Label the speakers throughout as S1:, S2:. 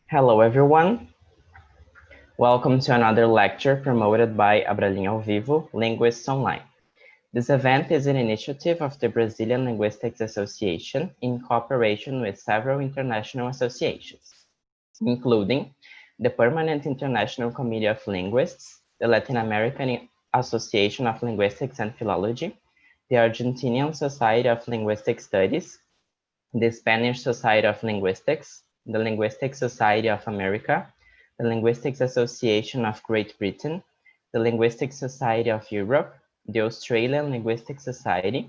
S1: Hello everyone, welcome to another lecture promoted by Abralinha ao Vivo, Linguists Online. This event is an initiative of the Brazilian Linguistics Association in cooperation with several international associations, including the Permanent International Committee of Linguists, the Latin American Association of Linguistics and Philology, the Argentinian Society of Linguistic Studies, the Spanish Society of Linguistics, the Linguistic Society of America, the Linguistics Association of Great Britain, the Linguistic Society of Europe, the Australian Linguistic Society,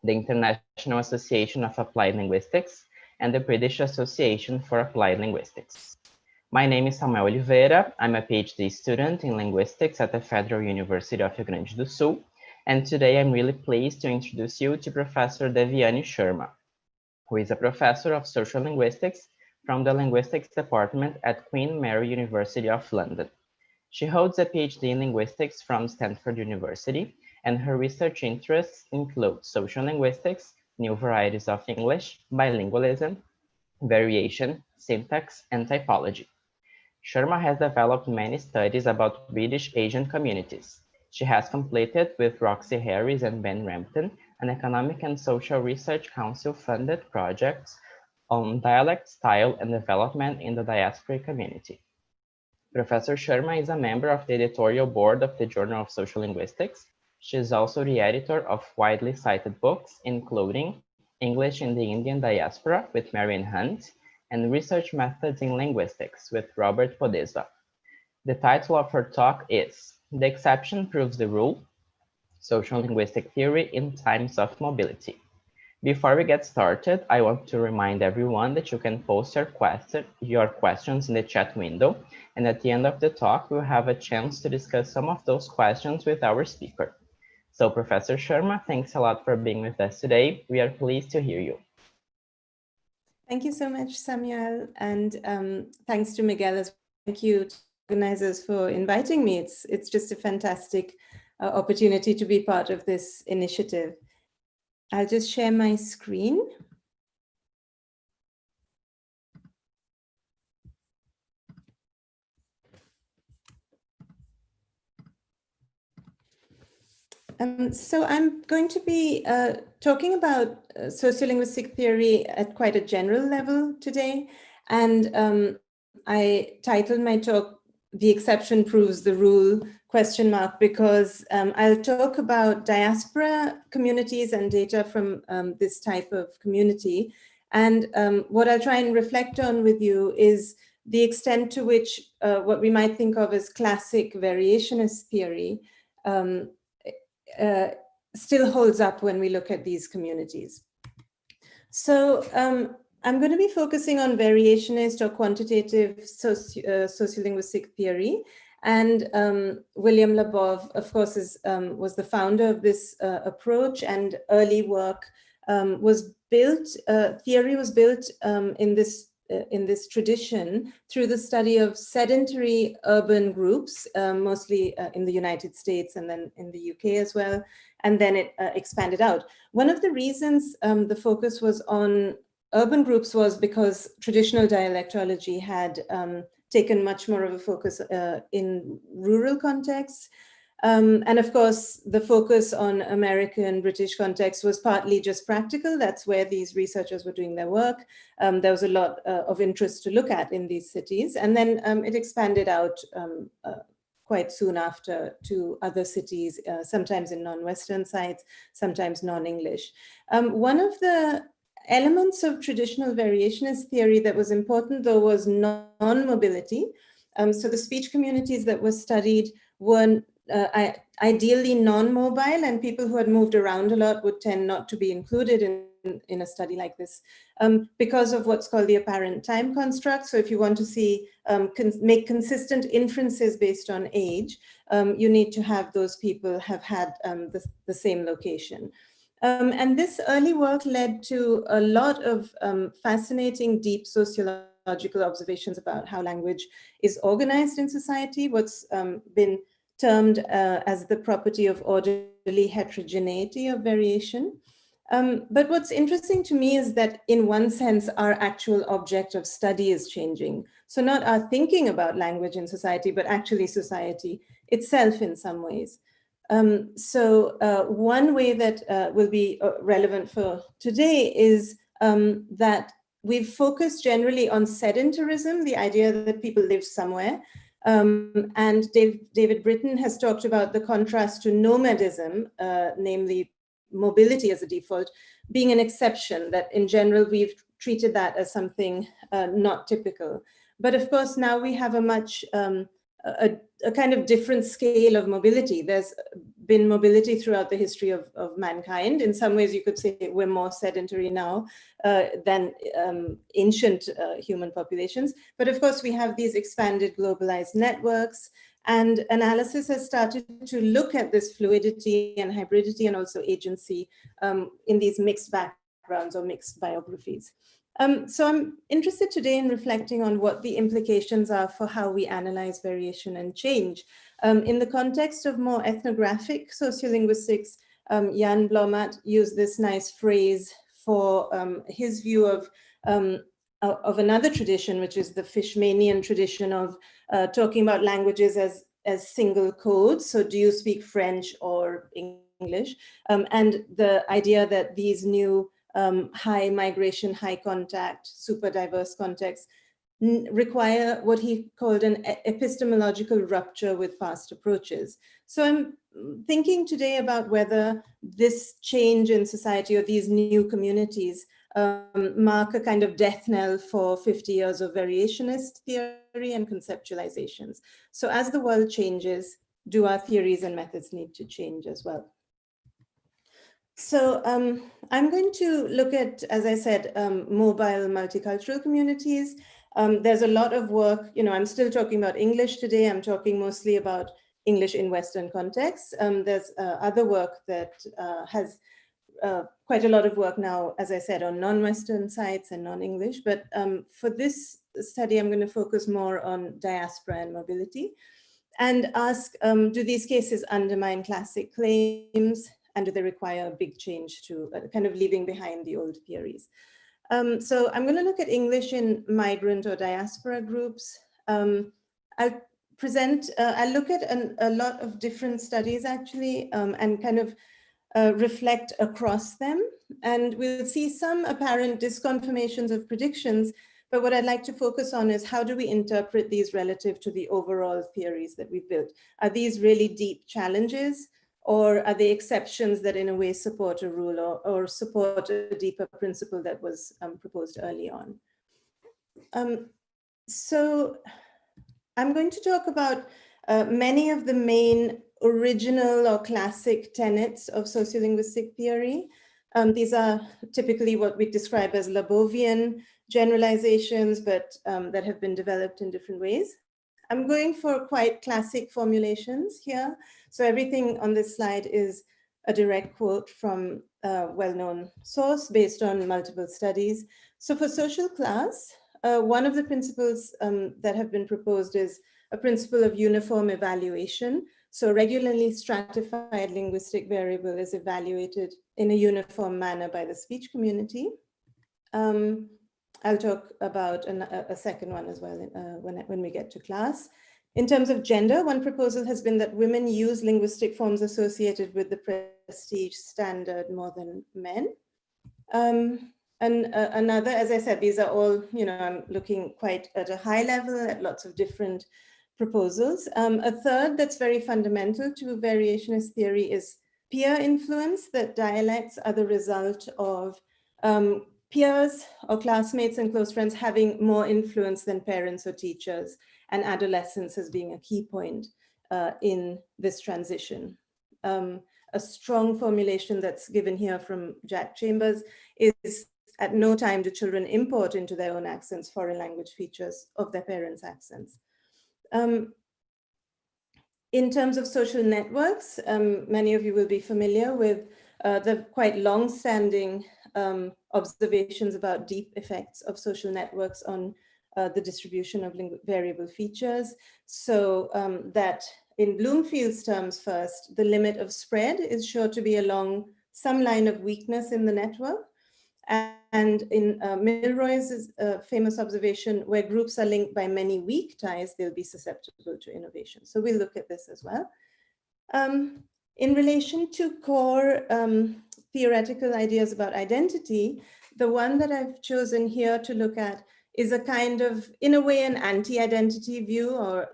S1: the International Association of Applied Linguistics, and the British Association for Applied Linguistics. My name is Samuel Oliveira. I'm a PhD student in linguistics at the Federal University of Rio Grande do Sul, and today I'm really pleased to introduce you to Professor Devyani Sharma, who is a professor of sociolinguistics from the Linguistics Department at Queen Mary University of London. She holds a PhD in linguistics from Stanford University, and her research interests include sociolinguistics, new varieties of English, bilingualism, variation, syntax, and typology. Sharma has developed many studies about British Asian communities. She has completed with Roxy Harris and Ben Rampton an Economic and Social Research Council-funded project on dialect, style, and development in the diaspora community. Professor Sharma is a member of the editorial board of the Journal of Sociolinguistics. She is also the editor of widely cited books, including English in the Indian Diaspora with Marian Hunt and Research Methods in Linguistics with Robert Podesva. The title of her talk is The Exception Proves the Rule, Sociolinguistic Theory in Times of Mobility. Before we get started, I want to remind everyone that you can post your questions in the chat window, and at the end of the talk, we'll have a chance to discuss some of those questions with our speaker. So Professor Sharma, thanks a lot for being with us today. We are pleased to hear you.
S2: Thank you so much, Samuel, and thanks to Miguel as well. Thank you to organizers for inviting me. It's just a fantastic opportunity to be part of this initiative. I'll just share my screen. So I'm going to be talking about sociolinguistic theory at quite a general level today. And I titled my talk, The Exception Proves the Rule, ? Because I'll talk about diaspora communities and data from this type of community. And what I'll try and reflect on with you is the extent to which what we might think of as classic variationist theory still holds up when we look at these communities. So I'm going to be focusing on variationist or quantitative sociolinguistic theory. And William Labov, of course, was the founder of this approach, and early work was built, theory was built in this tradition through the study of sedentary urban groups, mostly in the United States and then in the UK as well, and then it expanded out. One of the reasons the focus was on urban groups was because traditional dialectology had taken much more of a focus in rural contexts. And of course, the focus on American, British context was partly just practical. That's where these researchers were doing their work. There was a lot of interest to look at in these cities. And then it expanded out quite soon after to other cities, sometimes in non-Western sites, sometimes non-English. One of the elements of traditional variationist theory that was important, though, was non-mobility. So the speech communities that were studied were ideally non-mobile, and people who had moved around a lot would tend not to be included in a study like this because of what's called the apparent time construct. So if you want to see, make consistent inferences based on age, you need to have those people have had the same location. And this early work led to a lot of fascinating, deep sociological observations about how language is organized in society, what's been termed as the property of orderly heterogeneity of variation. But what's interesting to me is that in one sense, our actual object of study is changing. So not our thinking about language in society, but actually society itself in some ways. One way that will be relevant for today is that we've focused generally on sedentarism, the idea that people live somewhere. And David Britton has talked about the contrast to nomadism, namely mobility as a default, being an exception, that in general we've treated that as something not typical. But of course, now we have a much, a kind of different scale of mobility. There's been mobility throughout the history of mankind. In some ways, you could say we're more sedentary now than ancient human populations. But of course, we have these expanded globalized networks, and analysis has started to look at this fluidity and hybridity and also agency in these mixed backgrounds or mixed biographies. So I'm interested today in reflecting on what the implications are for how we analyze variation and change. In the context of more ethnographic sociolinguistics, Jan Blomaert used this nice phrase for his view of another tradition, which is the Fishmanian tradition of talking about languages as single codes. So do you speak French or English? And the idea that these new high migration, high contact, super diverse contexts require what he called an epistemological rupture with past approaches. So I'm thinking today about whether this change in society or these new communities mark a kind of death knell for 50 years of variationist theory and conceptualizations. So as the world changes, do our theories and methods need to change as well? So I'm going to look at, as I said, mobile multicultural communities. There's a lot of work, I'm still talking about English today. I'm talking mostly about English in Western contexts. There's other work that has quite a lot of work now, as I said, on non-Western sites and non-English. But for this study, I'm going to focus more on diaspora and mobility and ask, do these cases undermine classic claims? And do they require a big change to kind of leaving behind the old theories? So I'm going to look at English in migrant or diaspora groups. I'll look at a lot of different studies actually, and kind of reflect across them. And we'll see some apparent disconfirmations of predictions, but what I'd like to focus on is how do we interpret these relative to the overall theories that we've built? Are these really deep challenges? Or are they exceptions that in a way support a rule or support a deeper principle that was proposed early on? So I'm going to talk about many of the main original or classic tenets of sociolinguistic theory. These are typically what we describe as Labovian generalizations, but that have been developed in different ways. I'm going for quite classic formulations here. So everything on this slide is a direct quote from a well-known source based on multiple studies. So for social class, one of the principles that have been proposed is a principle of uniform evaluation. So regularly stratified linguistic variable is evaluated in a uniform manner by the speech community. I'll talk about a second one as well when we get to class. In terms of gender, one proposal has been that women use linguistic forms associated with the prestige standard more than men. And another, as I said, these are all, I'm looking quite at a high level at lots of different proposals. A third that's very fundamental to variationist theory is peer influence, that dialects are the result of peers or classmates and close friends having more influence than parents or teachers, and adolescence as being a key point in this transition. A strong formulation that's given here from Jack Chambers is, at no time do children import into their own accents foreign language features of their parents' accents. In terms of social networks, many of you will be familiar with the quite long-standing observations about deep effects of social networks on the distribution of variable features. So that in Bloomfield's terms first, the limit of spread is sure to be along some line of weakness in the network. And in Milroy's famous observation, where groups are linked by many weak ties, they'll be susceptible to innovation. So we'll look at this as well. In relation to core theoretical ideas about identity, the one that I've chosen here to look at is a kind of, in a way, an anti-identity view, or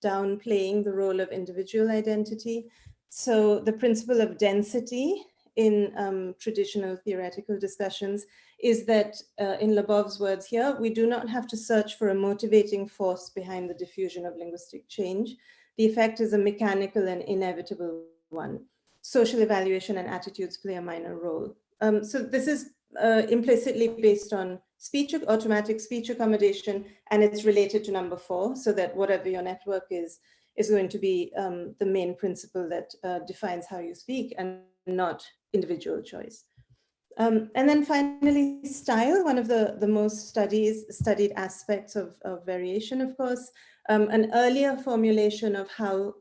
S2: downplaying the role of individual identity. So the principle of density in traditional theoretical discussions is that, in Lebov's words here, we do not have to search for a motivating force behind the diffusion of linguistic change. The effect is a mechanical and inevitable one. Social evaluation and attitudes play a minor role. So this is implicitly based on automatic speech accommodation, and it's related to number 4, so that whatever your network is going to be the main principle that defines how you speak, and not individual choice. And then finally, style, one of the most studied aspects of variation, of course. An earlier formulation of how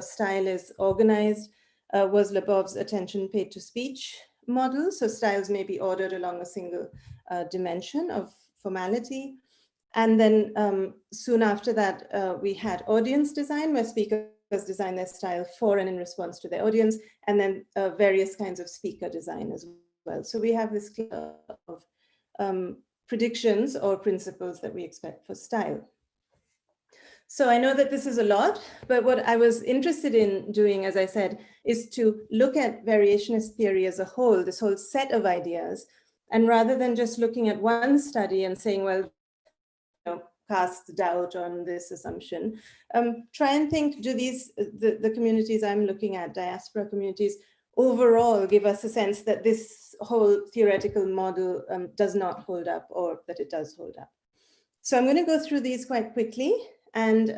S2: style is organized was Lebov's attention paid to speech model. So styles may be ordered along a single dimension of formality. And then soon after that, we had audience design, where speakers design their style for and in response to their audience, and then various kinds of speaker design as well. So we have this cluster of predictions or principles that we expect for style. So I know that this is a lot, but what I was interested in doing, as I said, is to look at variationist theory as a whole, this whole set of ideas. And rather than just looking at one study and saying, well, cast doubt on this assumption, try and think, do the communities I'm looking at, diaspora communities, overall give us a sense that this whole theoretical model does not hold up, or that it does hold up. So I'm going to go through these quite quickly, and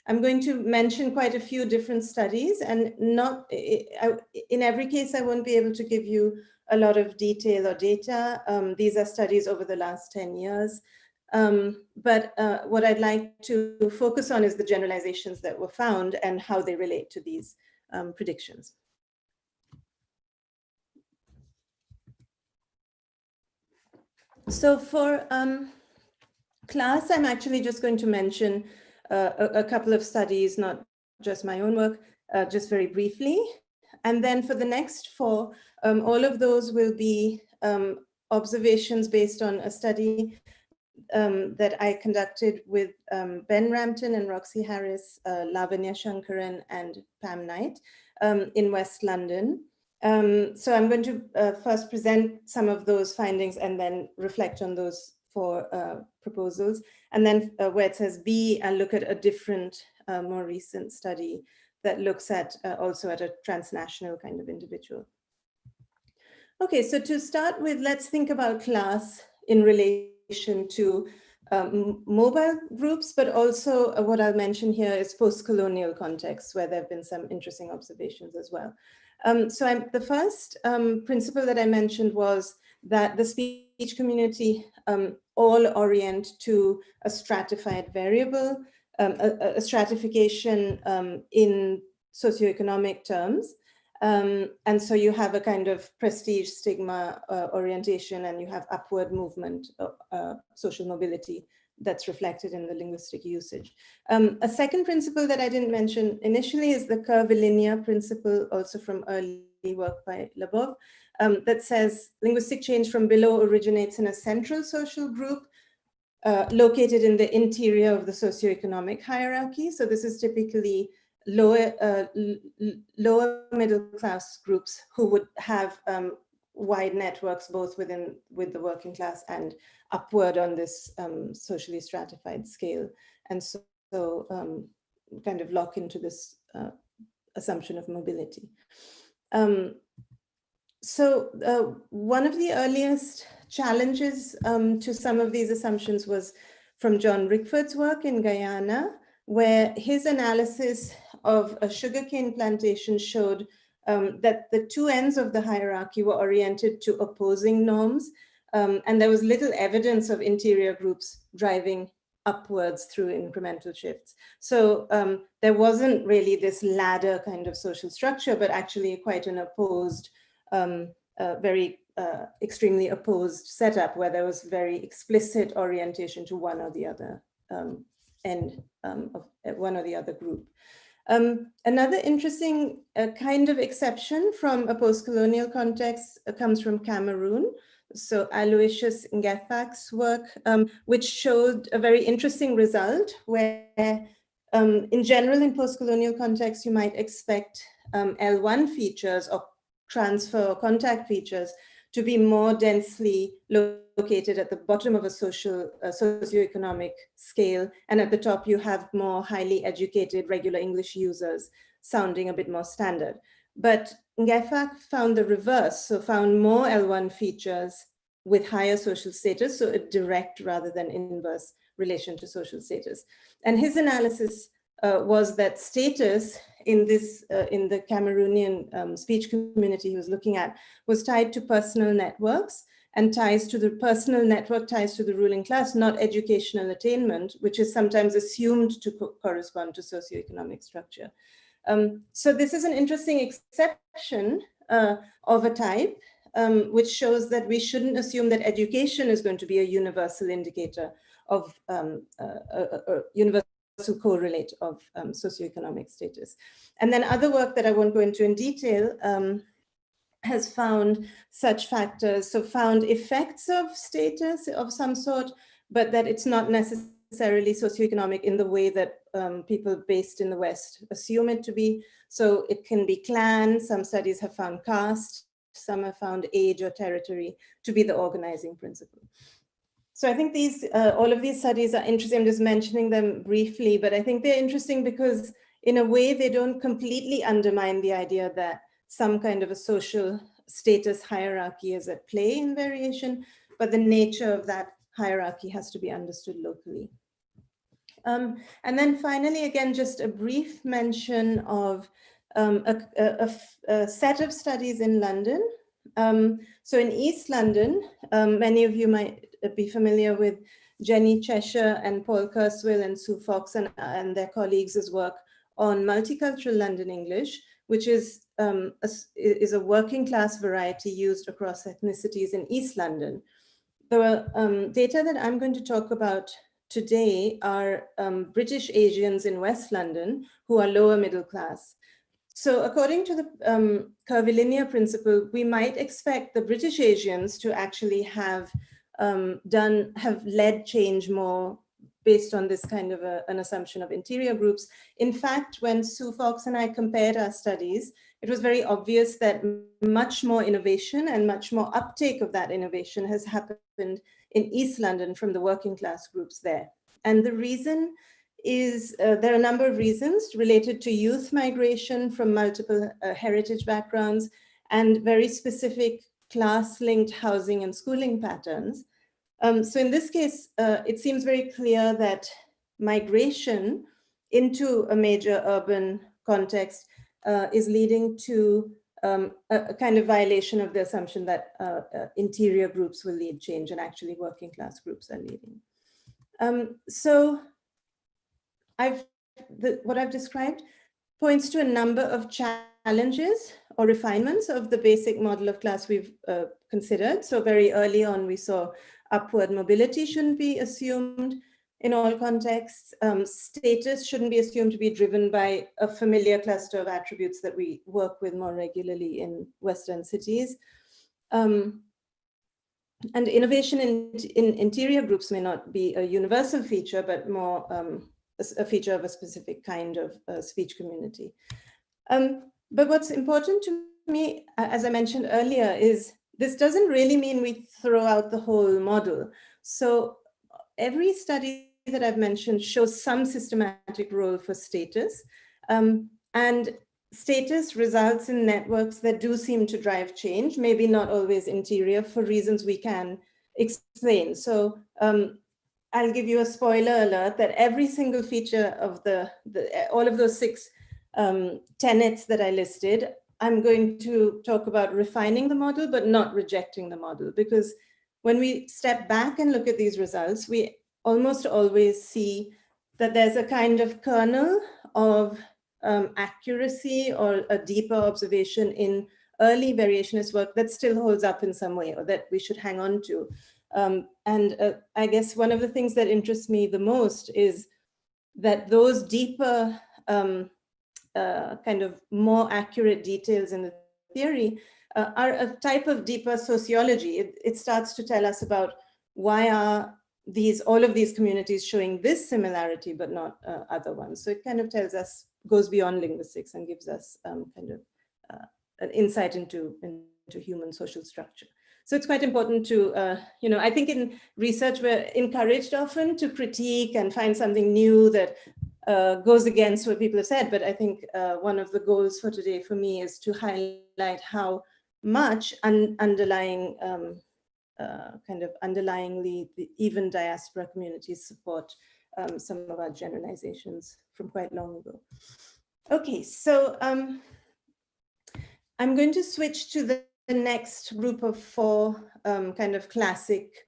S2: I'm going to mention quite a few different studies, and in every case, I won't be able to give you a lot of detail or data. These are studies over the last 10 years. But what I'd like to focus on is the generalizations that were found and how they relate to these predictions. So for class, I'm actually just going to mention a couple of studies, not just my own work, just very briefly. And then for the next 4, all of those will be observations based on a study that I conducted with Ben Rampton and Roxy Harris, Lavanya Shankaran, and Pam Knight in West London. So I'm going to first present some of those findings and then reflect on those 4 proposals. And then where it says B, I'll look at a different, more recent study that looks at also at a transnational kind of individual. Okay, so to start with, let's think about class in relation to mobile groups, but also what I'll mention here is post-colonial contexts, where there have been some interesting observations as well. So the first principle that I mentioned was that the speech community all orient to a stratified variable, a stratification in socioeconomic terms. And so you have a kind of prestige stigma orientation, and you have upward movement, social mobility that's reflected in the linguistic usage. A second principle that I didn't mention initially is the curvilinear principle, also from early work by Lebov, that says linguistic change from below originates in a central social group located in the interior of the socioeconomic hierarchy. So this is typically lower middle class groups who would have wide networks both with the working class and upward on this socially stratified scale, and so kind of lock into this assumption of mobility. So one of the earliest challenges to some of these assumptions was from John Rickford's work in Guyana, where his analysis of a sugarcane plantation showed that the 2 ends of the hierarchy were oriented to opposing norms, and there was little evidence of interior groups driving upwards through incremental shifts. So there wasn't really this ladder kind of social structure, but actually quite an opposed, very extremely opposed setup where there was very explicit orientation to one or the other end of one or the other group. Another interesting kind of exception from a post-colonial context comes from Cameroon. So Aloysius Ngefak's work, which showed a very interesting result where in general in post-colonial context, you might expect L1 features or transfer or contact features to be more densely located at the bottom of a socioeconomic scale. And at the top, you have more highly educated regular English users sounding a bit more standard. But Ngefak found the reverse, so found more L1 features with higher social status, so a direct rather than inverse relation to social status. And his analysis was that status in this in the Cameroonian speech community he was looking at was tied to personal networks and ties to the personal network ties to the ruling class, not educational attainment, which is sometimes assumed to correspond to socioeconomic structure. So this is an interesting exception of a type, which shows that we shouldn't assume that education is going to be a universal indicator of universal correlate of socioeconomic status. And then other work that I won't go into in detail has found such factors, so found effects of status of some sort, but that it's not necessarily socioeconomic in the way that people based in the West assume it to be. So it can be clan, some studies have found caste, some have found age or territory to be the organizing principle. So I think these, all of these studies are interesting. I'm just mentioning them briefly, but I think they're interesting because in a way they don't completely undermine the idea that some kind of a social status hierarchy is at play in variation, but the nature of that hierarchy has to be understood locally. And then finally, again, just a brief mention of a set of studies in London. So in East London, many of you might be familiar with Jenny Cheshire and Paul Kurzweil and Sue Fox and their colleagues' work on multicultural London English, which is a working class variety used across ethnicities in East London. The data that I'm going to talk about today are British Asians in West London who are lower middle class. So according to the curvilinear principle, we might expect the British Asians to actually have led change more based on this kind of an assumption of interior groups. In fact, when Sue Fox and I compared our studies, it was very obvious that much more innovation and much more uptake of that innovation has happened in East London from the working class groups there. And the reason is, there are a number of reasons related to youth migration from multiple heritage backgrounds and very specific class-linked housing and schooling patterns. So in this case, it seems very clear that migration into a major urban context is leading to a kind of violation of the assumption that interior groups will lead change, and actually working class groups are leading. So what I've described points to a number of challenges or refinements of the basic model of class we've considered. So very early on, we saw upward mobility shouldn't be assumed in all contexts. Status shouldn't be assumed to be driven by a familiar cluster of attributes that we work with more regularly in Western cities. And innovation in interior groups may not be a universal feature, but more a feature of a specific kind of speech community. But what's important to me, as I mentioned earlier, is this doesn't really mean we throw out the whole model. So every study that I've mentioned shows some systematic role for status. And status results in networks that do seem to drive change, maybe not always interior for reasons we can explain. So I'll give you a spoiler alert that every single feature of all of those 6 tenets that I listed, I'm going to talk about refining the model, but not rejecting the model, because when we step back and look at these results, we almost always see that there's a kind of kernel of accuracy or a deeper observation in early variationist work that still holds up in some way, or that we should hang on to. I guess one of the things that interests me the most is that those deeper kind of more accurate details in the theory are a type of deeper sociology. It starts to tell us about why are all of these communities showing this similarity but not other ones. So it kind of tells us, goes beyond linguistics and gives us kind of an insight into human social structure. So it's quite important to, I think in research we're encouraged often to critique and find something new that goes against what people have said. But I think one of the goals for today for me is to highlight how much underlying kind of underlyingly even diaspora communities support some of our generalizations from quite long ago. Okay, so I'm going to switch to the next group of 4 kind of classic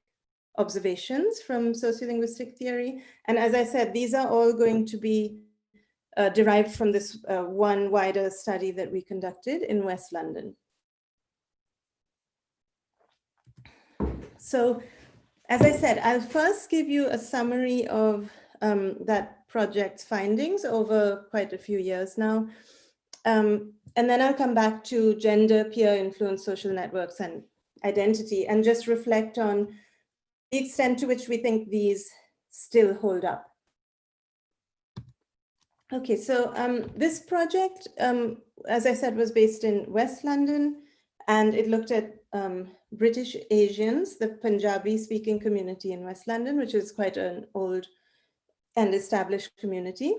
S2: observations from sociolinguistic theory. And as I said, these are all going to be derived from this one wider study that we conducted in West London. So, as I said, I'll first give you a summary of that project's findings over quite a few years now. And then I'll come back to gender, peer influence, social networks, and identity, and just reflect on the extent to which we think these still hold up. Okay, so this project, as I said, was based in West London, and it looked at British Asians, the Punjabi-speaking community in West London, which is quite an old and established community.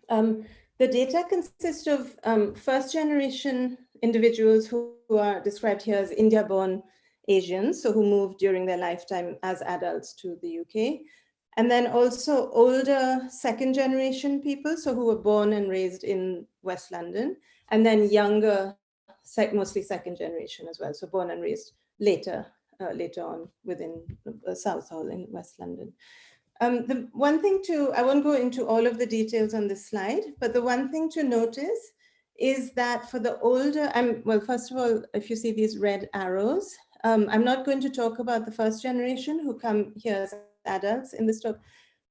S2: The data consist of first-generation individuals who are described here as India-born Asians, so who moved during their lifetime as adults to the UK. And then also older second-generation people, so who were born and raised in West London, and then younger, mostly second generation as well, so born and raised later on within Southall in West London. The one thing I won't go into all of the details on this slide, but the one thing to notice is that for the older, well, first of all, if you see these red arrows, I'm not going to talk about the first generation who come here as adults in this talk,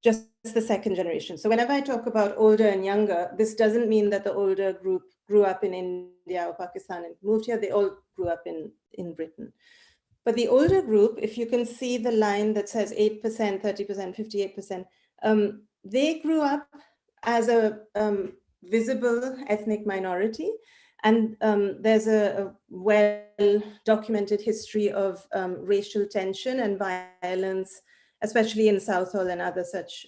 S2: just the second generation. So whenever I talk about older and younger, this doesn't mean that the older group grew up in India or Pakistan and moved here. They all grew up in Britain. But the older group, if you can see the line that says 8%, 30%, 58%, they grew up as a visible ethnic minority. And there's a well-documented history of racial tension and violence, especially in Southall and other such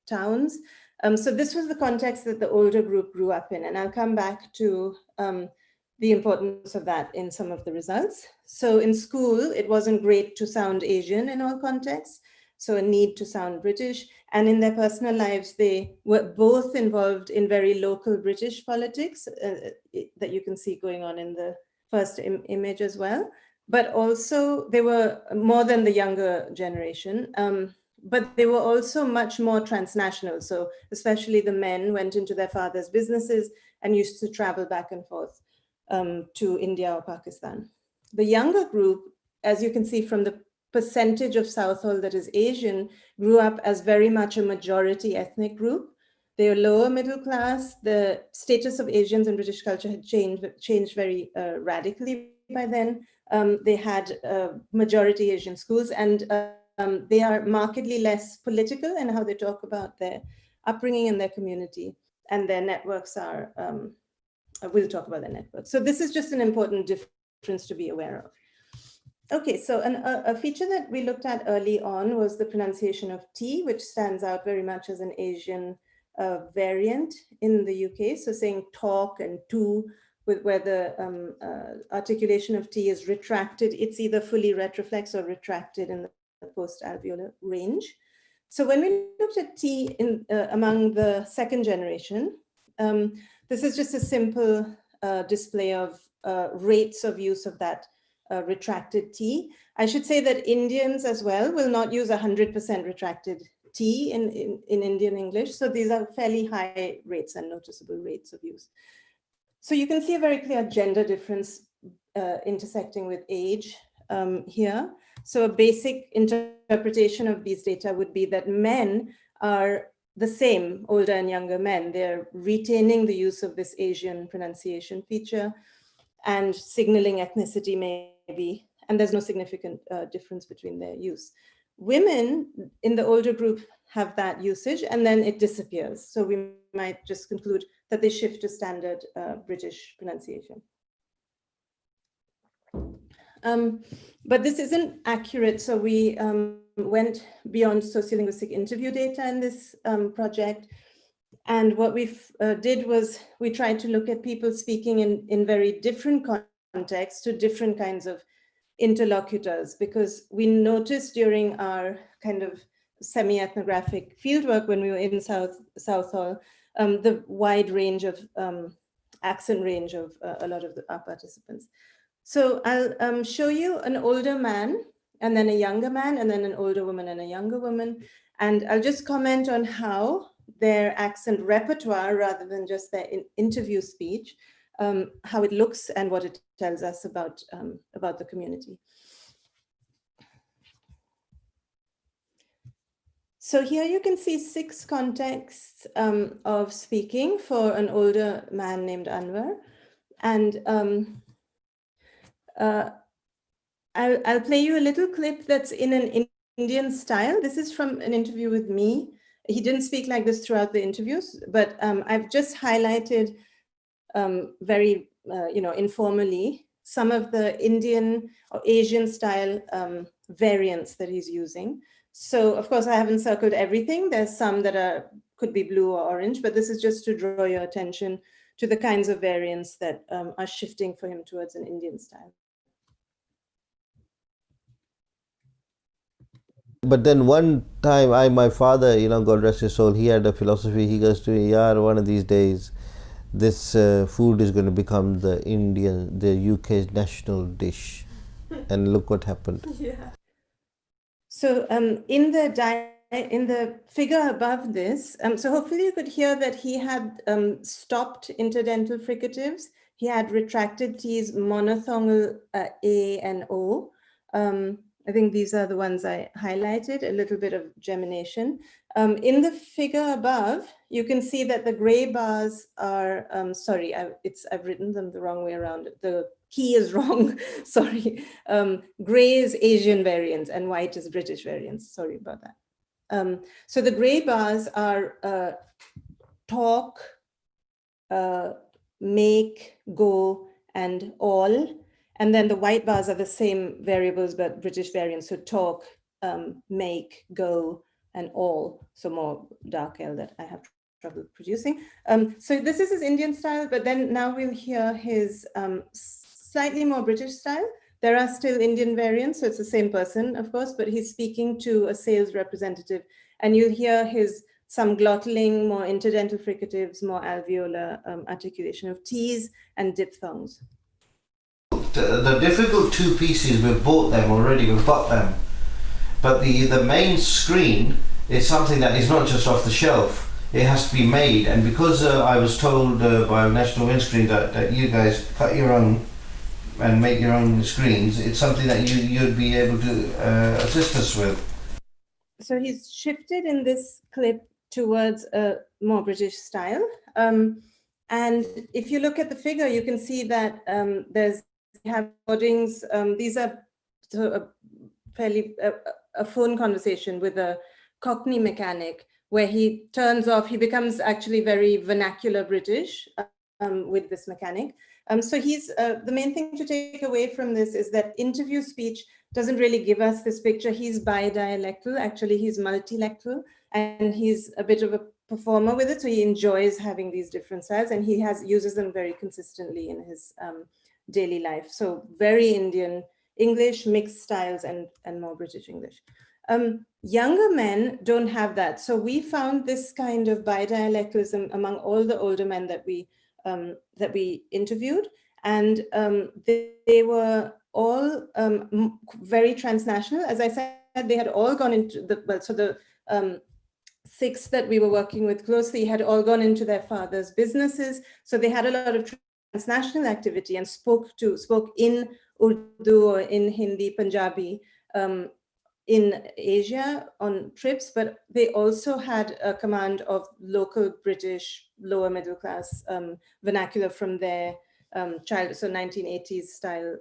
S2: towns. So this was the context that the older group grew up in. And I'll come back to the importance of that in some of the results. So in school, it wasn't great to sound Asian in all contexts, so a need to sound British. And in their personal lives, they were both involved in very local British politics that you can see going on in the first image as well. But also they were more than the younger generation, but they were also much more transnational. So especially the men went into their father's businesses and used to travel back and forth to India or Pakistan. The younger group, as you can see from the percentage of Southall that is Asian, grew up as very much a majority ethnic group. They were lower middle class. The status of Asians in British culture had changed very radically by then. They had majority Asian schools, and they are markedly less political in how they talk about their upbringing and their community, and their networks are, we'll talk about their networks. So this is just an important difference to be aware of. Okay, so a feature that we looked at early on was the pronunciation of T, which stands out very much as an Asian variant in the UK. So saying talk and to, where the articulation of T is retracted, it's either fully retroflex or retracted in the post-alveolar range. So when we looked at T among the second generation, this is just a simple display of rates of use of that retracted T. I should say that Indians as well will not use 100% retracted T in Indian English. So these are fairly high rates and noticeable rates of use. So you can see a very clear gender difference intersecting with age here. So a basic interpretation of these data would be that men are the same, older and younger men. They're retaining the use of this Asian pronunciation feature and signaling ethnicity maybe, and there's no significant difference between their use. Women in the older group have that usage and then it disappears. So we might just conclude that they shift to standard British pronunciation. But this isn't accurate. So we went beyond sociolinguistic interview data in this project. And what we did was we tried to look at people speaking in very different contexts to different kinds of interlocutors, because we noticed during our kind of semi-ethnographic fieldwork when we were in Southall, the wide range of accent range of a lot of our participants. So I'll show you an older man and then a younger man and then an older woman and a younger woman. And I'll just comment on how their accent repertoire, rather than just their interview speech, how it looks and what it tells us about the community. So here you can see 6 contexts of speaking for an older man named Anwar. And I'll play you a little clip that's in an Indian style. This is from an interview with me. He didn't speak like this throughout the interviews, but I've just highlighted very, informally, some of the Indian or Asian style variants that he's using. So of course I haven't circled everything. There's some that could be blue or orange, but this is just to draw your attention to the kinds of variants that are shifting for him towards an Indian style.
S3: But then one time, my father, God rest his soul, he had a philosophy. He goes to me, "Yaar, one of these days, this food is going to become the UK's national dish." And look what happened.
S2: Yeah. So in the figure above this, so hopefully you could hear that he had stopped interdental fricatives. He had retracted T's, monolingual A and O. I think these are the ones I highlighted, a little bit of gemination. In the figure above, you can see that the gray bars are, sorry, I've written them the wrong way around. The key is wrong, sorry. Gray is Asian variants and white is British variants, sorry about that. So the gray bars are talk, make, go, and all. And then the white bars are the same variables, but British variants. So talk, make, go, and all. So more dark L that I have trouble producing. So this is his Indian style, but then now we'll hear his slightly more British style. There are still Indian variants, so it's the same person, of course, but he's speaking to a sales representative. And you'll hear some glottaling, more interdental fricatives, more alveolar articulation of T's and diphthongs.
S3: The difficult 2 pieces, we've bought them already, we've got them. But the main screen is something that is not just off the shelf. It has to be made, and because I was told by National Windscreen that you guys cut your own and make your own screens, it's something that you'd be able to assist us with.
S2: So he's shifted in this clip towards a more British style. And if you look at the figure, you can see that we have recordings. These are a phone conversation with a Cockney mechanic where he turns off, he becomes actually very vernacular British with this mechanic. So he's, the main thing to take away from this is that interview speech doesn't really give us this picture. He's bidialectal, actually he's multilectal, and he's a bit of a performer with it. So he enjoys having these different styles and he uses them very consistently in his daily life. So very Indian English, mixed styles and more British English. Younger men don't have that. So we found this kind of bidialectalism among all the older men that we interviewed, and they were all very transnational. As I said, they had all gone into the 6 that we were working with closely had all gone into their father's businesses. So they had a lot of transnational activity and spoke in Urdu or in Hindi, Punjabi, in Asia on trips, but they also had a command of local British lower middle class vernacular from their so 1980s style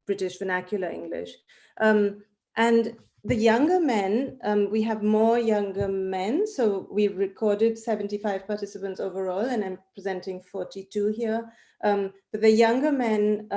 S2: British vernacular English. And the younger men, we have more younger men. So we recorded 75 participants overall, and I'm presenting 42 here. But the younger men,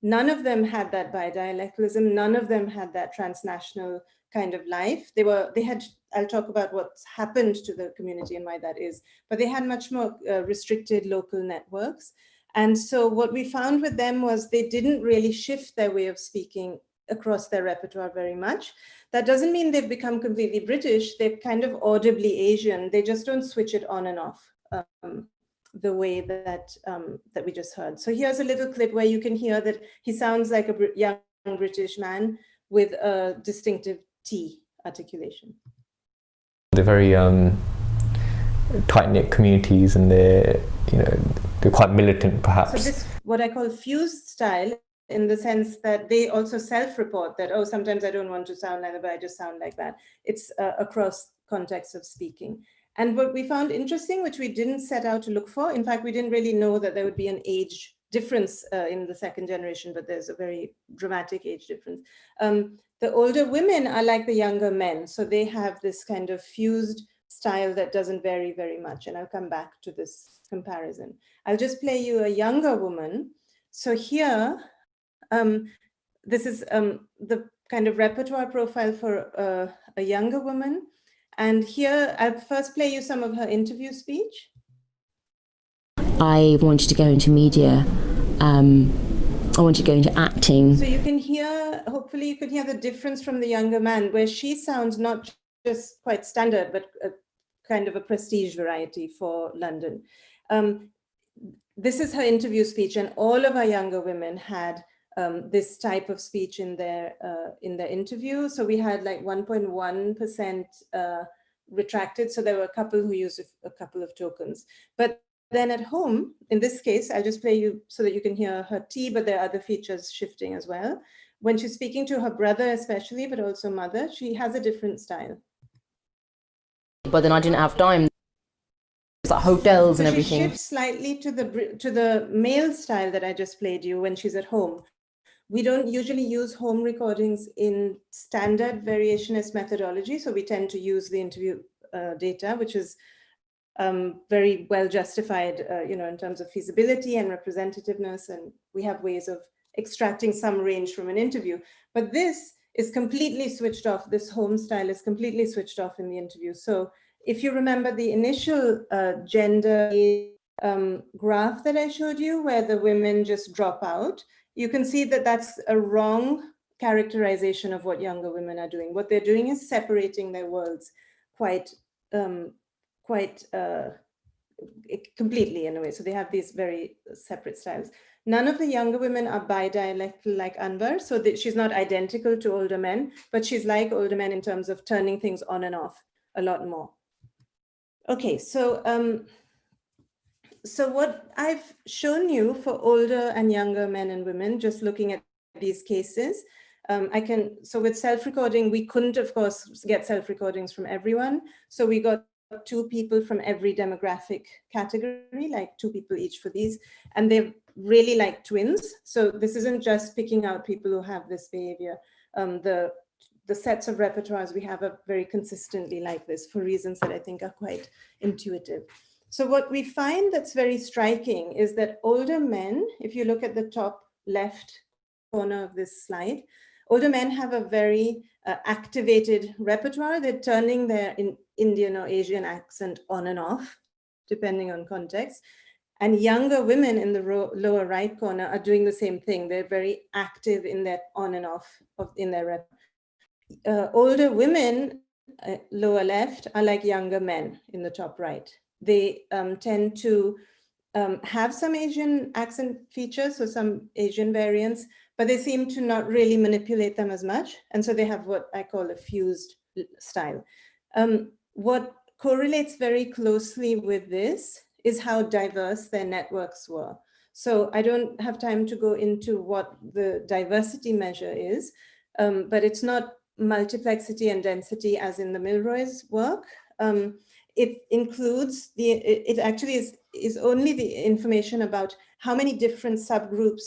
S2: none of them had that bidialectalism. None of them had that transnational kind of life. They had, I'll talk about what's happened to the community and why that is, but they had much more restricted local networks. And so what we found with them was they didn't really shift their way of speaking across their repertoire very much. That doesn't mean they've become completely British. They're kind of audibly Asian. They just don't switch it on and off the way that that we just heard. So here's a little clip where you can hear that he sounds like a young British man with a distinctive T articulation.
S4: They're very tight-knit communities, and they're quite militant, perhaps. So
S2: this, what I call fused style, in the sense that they also self-report that, oh, sometimes I don't want to sound like that, but I just sound like that. It's across contexts of speaking. And what we found interesting, which we didn't set out to look for, in fact, we didn't really know that there would be an age difference in the second generation, but there's a very dramatic age difference. The older women are like the younger men. So they have this kind of fused style that doesn't vary very much. And I'll come back to this comparison. I'll just play you a younger woman. So here, this is the kind of repertoire profile for a younger woman. And here, I'll first play you some of her interview speech.
S5: I wanted to go into media. I wanted to go into acting.
S2: So you can hear, hopefully you can hear the difference from the younger man, where she sounds not just quite standard, but a kind of a prestige variety for London. This is her interview speech, and all of our younger women had this type of speech in their interview. So we had like 1.1% retracted. So there were a couple who used a couple of tokens. But then at home, in this case, I'll just play you so that you can hear her T, but there are other features shifting as well. When she's speaking to her brother especially, but also mother, she has a different style.
S5: But then I didn't have time. It's like hotels and everything.
S2: She shifts slightly to the male style that I just played you when she's at home. We don't usually use home recordings in standard variationist methodology, so we tend to use the interview data, which is very well justified, in terms of feasibility and representativeness, and we have ways of extracting some range from an interview. But this is completely switched off. This home style is completely switched off in the interview. So if you remember the initial gender graph that I showed you, where the women just drop out, you can see that that's a wrong characterization of what younger women are doing. What they're doing is separating their worlds quite completely in a way. So they have these very separate styles. None of the younger women are bidialectal like Anwar, so that she's not identical to older men, but she's like older men in terms of turning things on and off a lot more. Okay, so so what I've shown you for older and younger men and women, just looking at these cases, so with self-recording, we couldn't, of course, get self-recordings from everyone. So we got 2 people from every demographic category, like 2 people each for these, and they're really like twins. So this isn't just picking out people who have this behavior. The sets of repertoires we have are very consistently like this for reasons that I think are quite intuitive. So what we find that's very striking is that older men, if you look at the top left corner of this slide, older men have a very activated repertoire. They're turning their Indian or Asian accent on and off, depending on context. And younger women in the lower right corner are doing the same thing. They're very active in their on and off in their repertoire. Older women, lower left, are like younger men in the top right. They tend to have some Asian accent features, so some Asian variants, but they seem to not really manipulate them as much. And so they have what I call a fused style. What correlates very closely with this is how diverse their networks were. So I don't have time to go into what the diversity measure is, but it's not multiplexity and density as in the Milroy's work. It includes it actually is only the information about how many different subgroups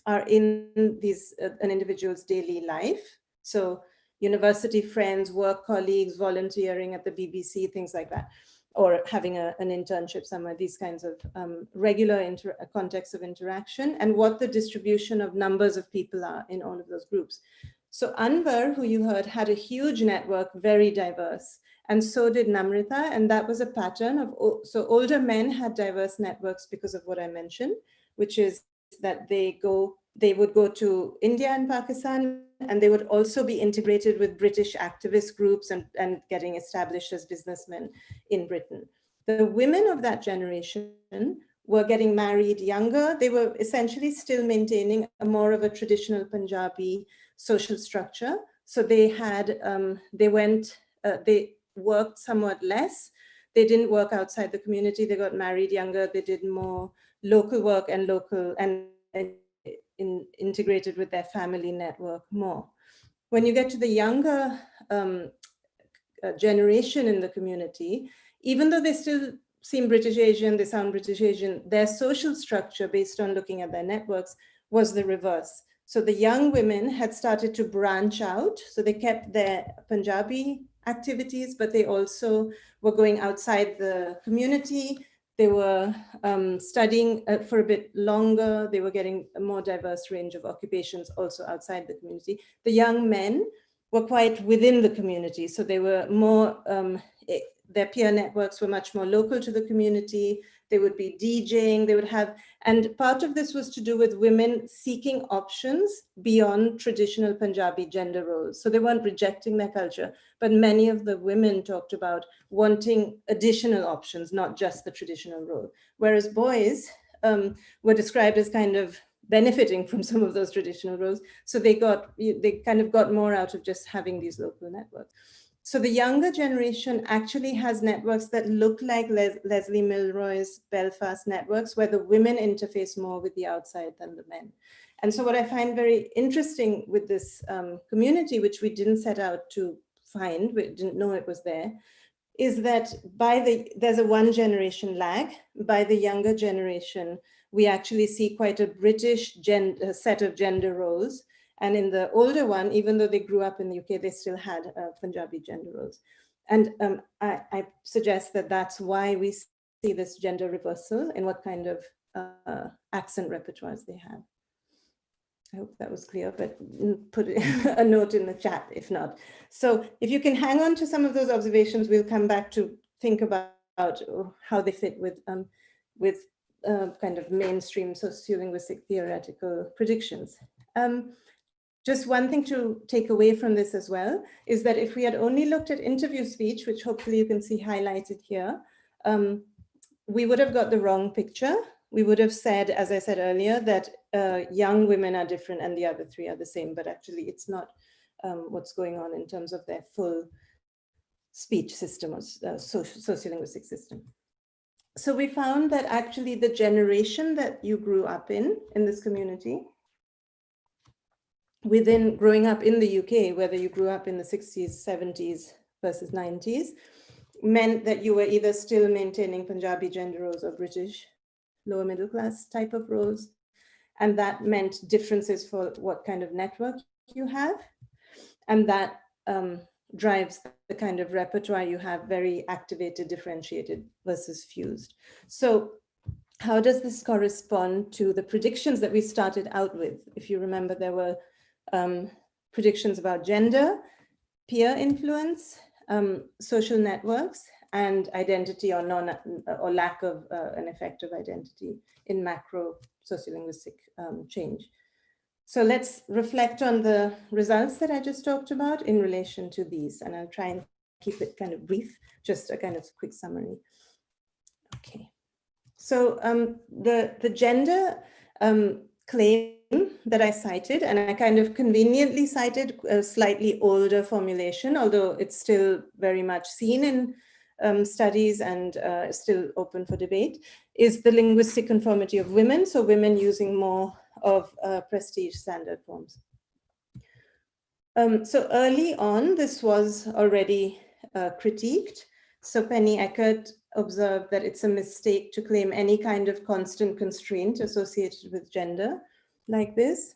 S2: are in these an individual's daily life. So university friends, work colleagues, volunteering at the BBC, things like that, or having an internship somewhere, these kinds of regular contexts of interaction, and what the distribution of numbers of people are in all of those groups. So Anwar, who you heard, had a huge network, very diverse, and so did Namrita, and that was a pattern of, so older men had diverse networks because of what I mentioned, which is that they would go to India and Pakistan, and they would also be integrated with British activist groups and getting established as businessmen in Britain. The women of that generation were getting married younger. They were essentially still maintaining a more of a traditional Punjabi social structure. So they had, they worked somewhat less. They didn't work outside the community. They got married younger. They did more local work and integrated with their family network more. When you get to the younger generation in the community, even though they still seem British Asian, they sound British Asian, their social structure based on looking at their networks was the reverse. So the young women had started to branch out. So they kept their Punjabi activities, but they also were going outside the community. They were studying for a bit longer. They were getting a more diverse range of occupations also outside the community. The young men were quite within the community. So they were more, their peer networks were much more local to the community. They would be DJing, they would have, and part of this was to do with women seeking options beyond traditional Punjabi gender roles. So they weren't rejecting their culture, but many of the women talked about wanting additional options, not just the traditional role. Whereas boys were described as kind of benefiting from some of those traditional roles. So they kind of got more out of just having these local networks. So the younger generation actually has networks that look like Leslie Milroy's Belfast networks, where the women interface more with the outside than the men. And so what I find very interesting with this community, which we didn't set out to find, we didn't know it was there, is that there's a one generation lag. By the younger generation, we actually see quite a British set of gender roles. And in the older one, even though they grew up in the UK, they still had Punjabi gender roles. And I suggest that that's why we see this gender reversal and what kind of accent repertoires they have. I hope that was clear, but put a note in the chat if not. So if you can hang on to some of those observations, we'll come back to think about how they fit with kind of mainstream sociolinguistic theoretical predictions. Just one thing to take away from this as well is that if we had only looked at interview speech, which hopefully you can see highlighted here, we would have got the wrong picture. We would have said, as I said earlier, that young women are different and the other three are the same, but actually it's not what's going on in terms of their full speech system or sociolinguistic system. So we found that actually the generation that you grew up in this community, within growing up in the UK, whether you grew up in the 60s, 70s versus 90s, meant that you were either still maintaining Punjabi gender roles or British lower middle class type of roles. And that meant differences for what kind of network you have. And that drives the kind of repertoire you have, very activated, differentiated versus fused. So how does this correspond to the predictions that we started out with? If you remember, there were predictions about gender, peer influence, social networks, and identity or lack of an effective identity in macro sociolinguistic change. So let's reflect on the results that I just talked about in relation to these, and I'll try and keep it kind of brief, just a kind of quick summary. Okay, so the gender claim that I cited, and I kind of conveniently cited a slightly older formulation, although it's still very much seen in studies and still open for debate, is the linguistic conformity of women, so women using more of prestige standard forms. So early on, this was already critiqued. So Penny Eckert observed that it's a mistake to claim any kind of constant constraint associated with gender like this.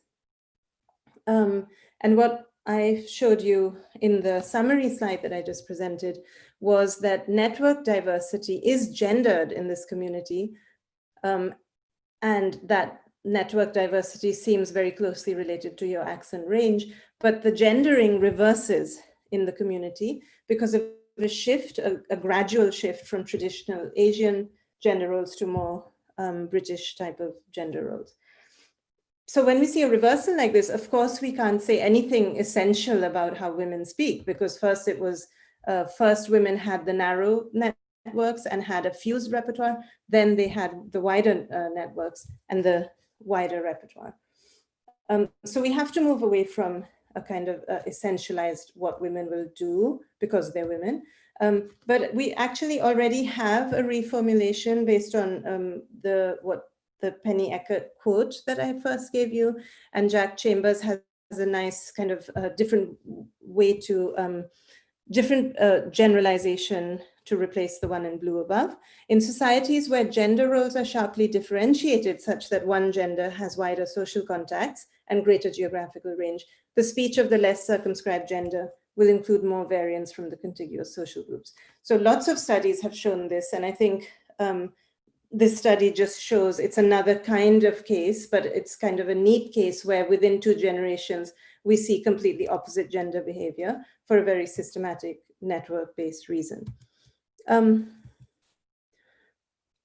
S2: And what I showed you in the summary slide that I just presented was that network diversity is gendered in this community, and that network diversity seems very closely related to your accent range, but the gendering reverses in the community because of a shift, a gradual shift from traditional Asian gender roles to more British type of gender roles. So when we see a reversal like this, of course, we can't say anything essential about how women speak, because first it was, first women had the narrow networks and had a fused repertoire, then they had the wider networks and the wider repertoire. So we have to move away from a kind of essentialized what women will do because they're women. But we actually already have a reformulation based on what the Penny Eckert quote that I first gave you, and Jack Chambers has a nice kind of different way to, different generalization to replace the one in blue above. In societies where gender roles are sharply differentiated such that one gender has wider social contacts and greater geographical range, the speech of the less circumscribed gender will include more variance from the contiguous social groups. So lots of studies have shown this, and I think this study just shows it's another kind of case, but it's kind of a neat case where within 2 generations, we see completely opposite gender behavior for a very systematic network-based reason.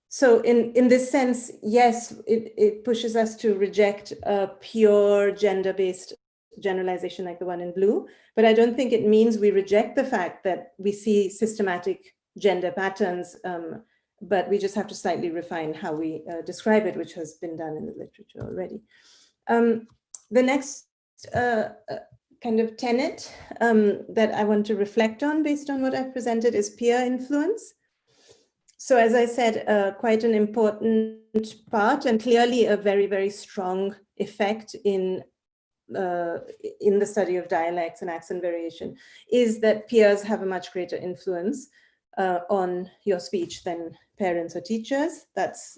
S2: So in this sense, yes, it pushes us to reject a pure gender-based generalization like the one in blue, but I don't think it means we reject the fact that we see systematic gender patterns, but we just have to slightly refine how we describe it, which has been done in the literature already. The next kind of tenet that I want to reflect on based on what I've presented is peer influence. So as I said, quite an important part and clearly a very, very strong effect in the study of dialects and accent variation is that peers have a much greater influence on your speech than parents or teachers. That's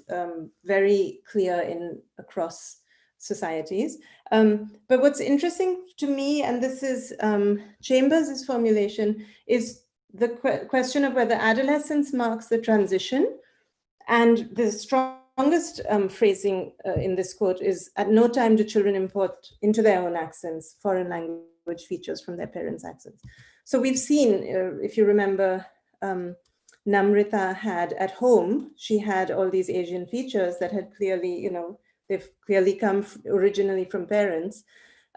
S2: very clear across societies. But what's interesting to me, and this is Chambers' formulation, is the question of whether adolescence marks the transition. And the strongest phrasing in this quote is, "At no time do children import into their own accents foreign language features from their parents' accents." So we've seen, if you remember, Namrita had at home, she had all these Asian features that had clearly, they've clearly come originally from parents,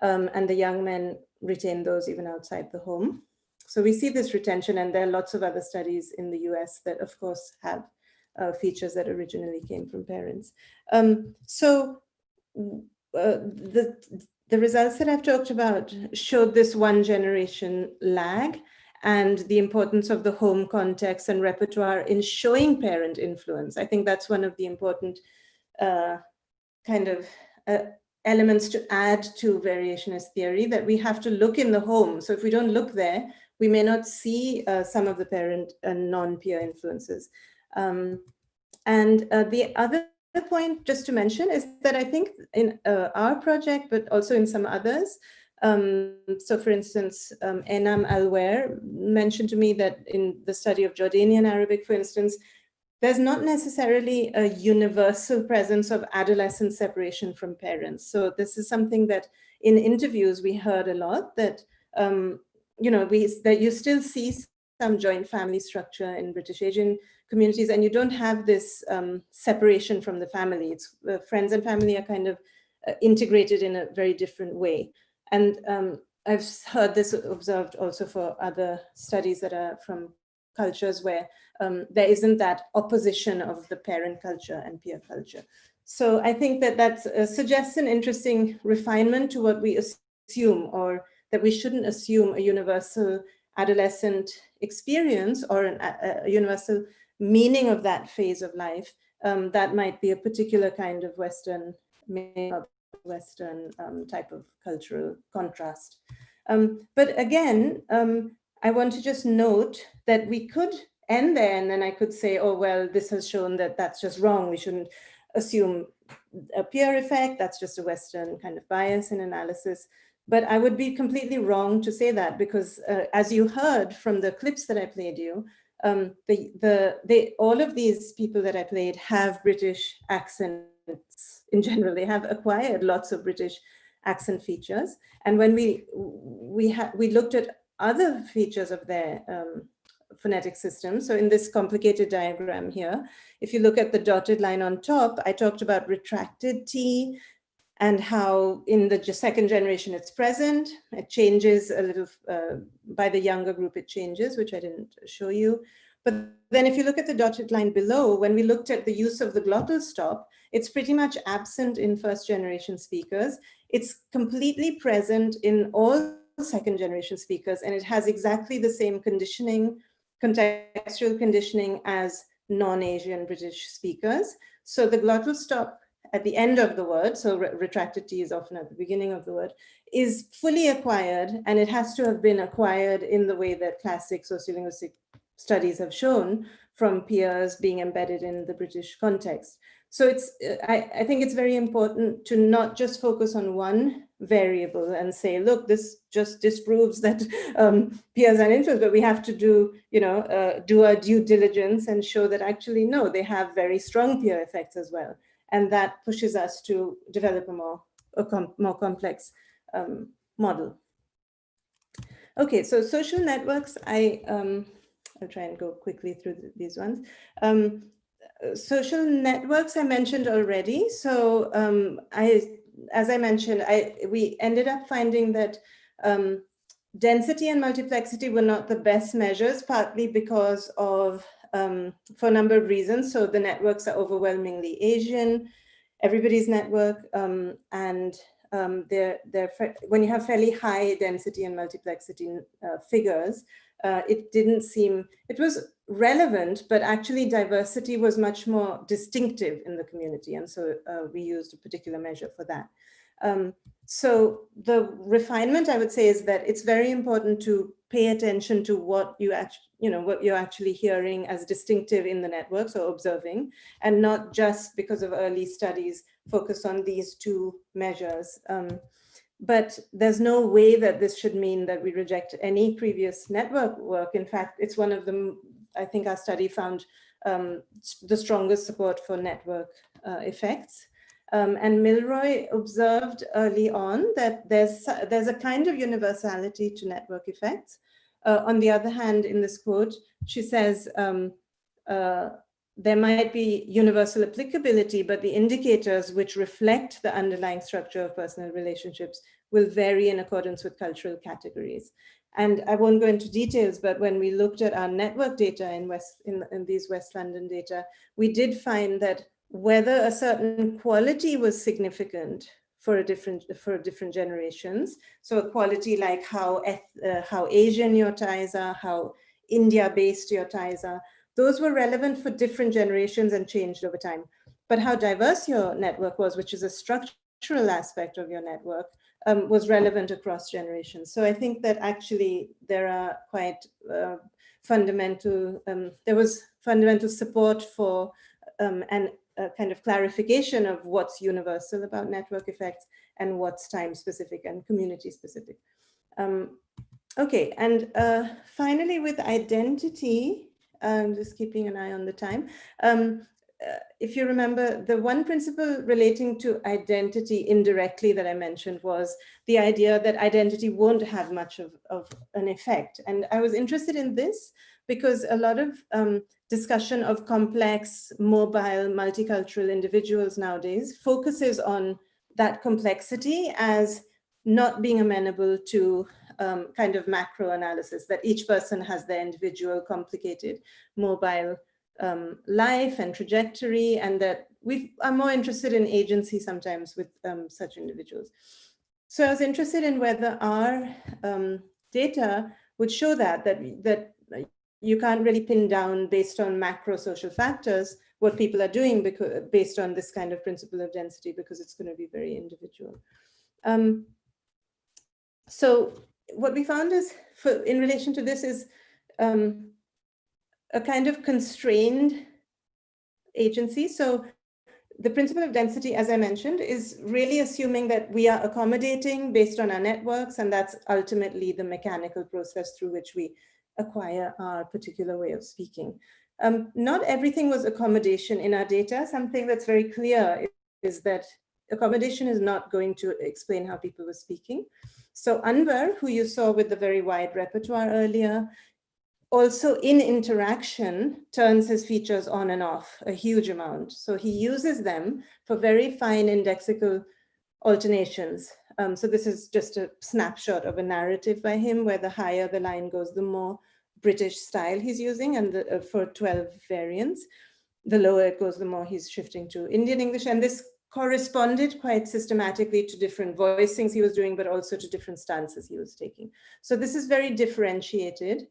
S2: and the young men retain those even outside the home. So we see this retention, and there are lots of other studies in the US that of course have features that originally came from parents. So the results that I've talked about showed this one generation lag and the importance of the home context and repertoire in showing parent influence. I think that's one of the important kind of elements to add to variationist theory, that we have to look in the home. So if we don't look there, we may not see some of the parent and non-peer influences. And the other point just to mention is that I think in our project, but also in some others, so for instance, Enam Alwer mentioned to me that in the study of Jordanian Arabic, for instance, there's not necessarily a universal presence of adolescent separation from parents. So this is something that in interviews we heard a lot, that that you still see some joint family structure in British Asian communities, and you don't have this separation from the family. It's friends and family are kind of integrated in a very different way. And I've heard this observed also for other studies that are from cultures where there isn't that opposition of the parent culture and peer culture. So I think that that suggests an interesting refinement to what we assume, or that we shouldn't assume a universal adolescent experience or a universal meaning of that phase of life, that might be a particular kind of Western type of cultural contrast. But again, I want to just note that we could end there and then I could say, oh, well, this has shown that that's just wrong. We shouldn't assume a peer effect. That's just a Western kind of bias in analysis. But I would be completely wrong to say that because as you heard from the clips that I played you, all of these people that I played have British accents in general. They have acquired lots of British accent features. And when we looked at other features of their phonetic system, so in this complicated diagram here, if you look at the dotted line on top, I talked about retracted T and how in the second generation it's present. It changes a little, by the younger group it changes, which I didn't show you. But then if you look at the dotted line below, when we looked at the use of the glottal stop, it's pretty much absent in first generation speakers. It's completely present in all second generation speakers, and it has exactly the same conditioning, contextual conditioning as non-Asian British speakers. So the glottal stop at the end of the word, so retracted T is often at the beginning of the word, is fully acquired, and it has to have been acquired in the way that classic sociolinguistic studies have shown from peers being embedded in the British context. So it's, I think it's very important to not just focus on one variable and say, look, this just disproves that peers are influenced, but we have to do, do our due diligence and show that actually, no, they have very strong peer effects as well. And that pushes us to develop a more complex model. Okay, so social networks, I'll try and go quickly through these ones. Social networks I mentioned already. So as I mentioned, we ended up finding that density and multiplexity were not the best measures, partly because of, for a number of reasons. So the networks are overwhelmingly Asian, everybody's network, and when you have fairly high density and multiplexity figures, it didn't seem, it was relevant, but actually diversity was much more distinctive in the community. And so we used a particular measure for that. So the refinement, I would say, is that it's very important to pay attention to what you actually, what you're actually hearing as distinctive in the networks or observing, and not just because of early studies focus on these two measures. But there's no way that this should mean that we reject any previous network work. In fact, it's one of the, I think our study found the strongest support for network effects. And Milroy observed early on that there's a kind of universality to network effects. On the other hand, in this quote, she says, there might be universal applicability, but the indicators which reflect the underlying structure of personal relationships will vary in accordance with cultural categories. And I won't go into details, but when we looked at our network data in these West London data, we did find that whether a certain quality was significant for different generations, so a quality like how Asian your ties are, how India-based your ties are, those were relevant for different generations and changed over time. But how diverse your network was, which is a structural aspect of your network, was relevant across generations. So I think that actually there are quite fundamental, there was fundamental support for and a kind of clarification of what's universal about network effects and what's time specific and community specific. Okay, and finally with identity, just keeping an eye on the time. If you remember, the one principle relating to identity indirectly that I mentioned was the idea that identity won't have much of an effect. And I was interested in this because a lot of discussion of complex, mobile, multicultural individuals nowadays focuses on that complexity as not being amenable to kind of macro analysis, that each person has their individual complicated mobile life and trajectory, and that we are more interested in agency sometimes with such individuals. So I was interested in whether our data would show that you can't really pin down based on macro social factors what people are doing based on this kind of principle of density, because it's going to be very individual. So what we found is, in relation to this, is a kind of constrained agency. So the principle of density, as I mentioned, is really assuming that we are accommodating based on our networks, and that's ultimately the mechanical process through which we acquire our particular way of speaking. Not everything was accommodation in our data. Something that's very clear is that accommodation is not going to explain how people were speaking. So Anwar, who you saw with the very wide repertoire earlier, also in interaction turns his features on and off a huge amount. So he uses them for very fine indexical alternations. So this is just a snapshot of a narrative by him, where the higher the line goes, the more British style he's using, and for 12 variants. The lower it goes, the more he's shifting to Indian English. And this corresponded quite systematically to different voicings he was doing, but also to different stances he was taking. So this is very differentiated.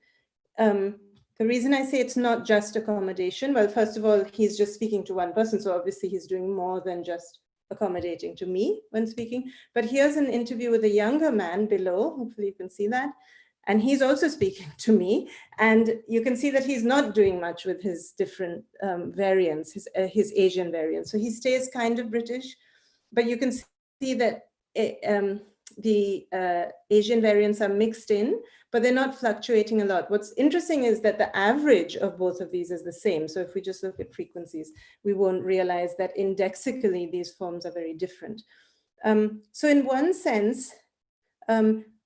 S2: The reason I say it's not just accommodation, well, first of all, he's just speaking to one person. So obviously he's doing more than just accommodating to me when speaking. But here's an interview with a younger man below. Hopefully you can see that. And he's also speaking to me. And you can see that he's not doing much with his different variants, his Asian variants. So he stays kind of British, but you can see that the Asian variants are mixed in, but they're not fluctuating a lot. What's interesting is that the average of both of these is the same. So if we just look at frequencies, we won't realize that indexically these forms are very different. So in one sense,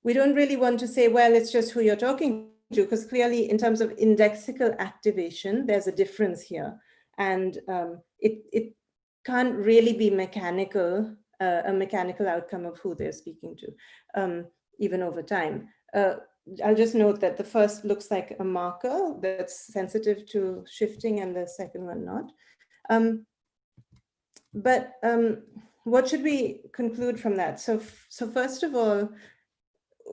S2: we don't really want to say, well, it's just who you're talking to, because clearly in terms of indexical activation, there's a difference here. And it can't really be mechanical, a mechanical outcome of who they're speaking to, even over time. I'll just note that the first looks like a marker that's sensitive to shifting, and the second one not. But what should we conclude from that? So first of all,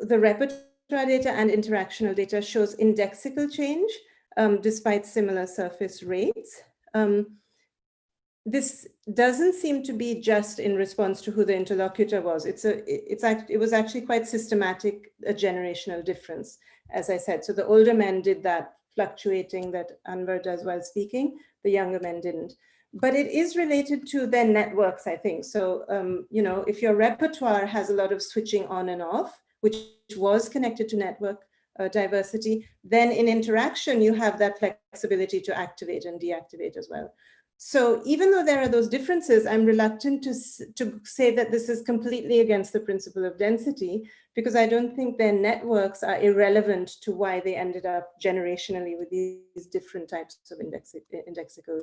S2: the repertoire data and interactional data shows indexical change despite similar surface rates. This doesn't seem to be just in response to who the interlocutor was. It was actually quite systematic, a generational difference, as I said. So the older men did that fluctuating that Anwar does while speaking, the younger men didn't. But it is related to their networks, I think. So, you know, if your repertoire has a lot of switching on and off, which was connected to network diversity, then in interaction, you have that flexibility to activate and deactivate as well. So even though there are those differences, I'm reluctant to say that this is completely against the principle of density, because I don't think their networks are irrelevant to why they ended up generationally with these different types of indexical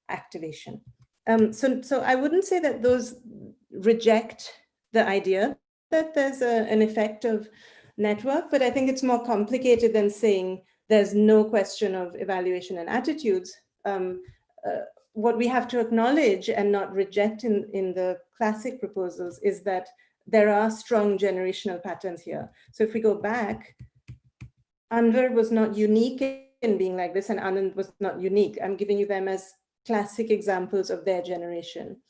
S2: activation. So I wouldn't say that those reject the idea that there's an effect of network, but I think it's more complicated than saying there's no question of evaluation and attitudes. What we have to acknowledge and not reject in the classic proposals is that there are strong generational patterns here. So if we go back, Anwar was not unique in being like this, and Anand was not unique. I'm giving you them as classic examples of their generation.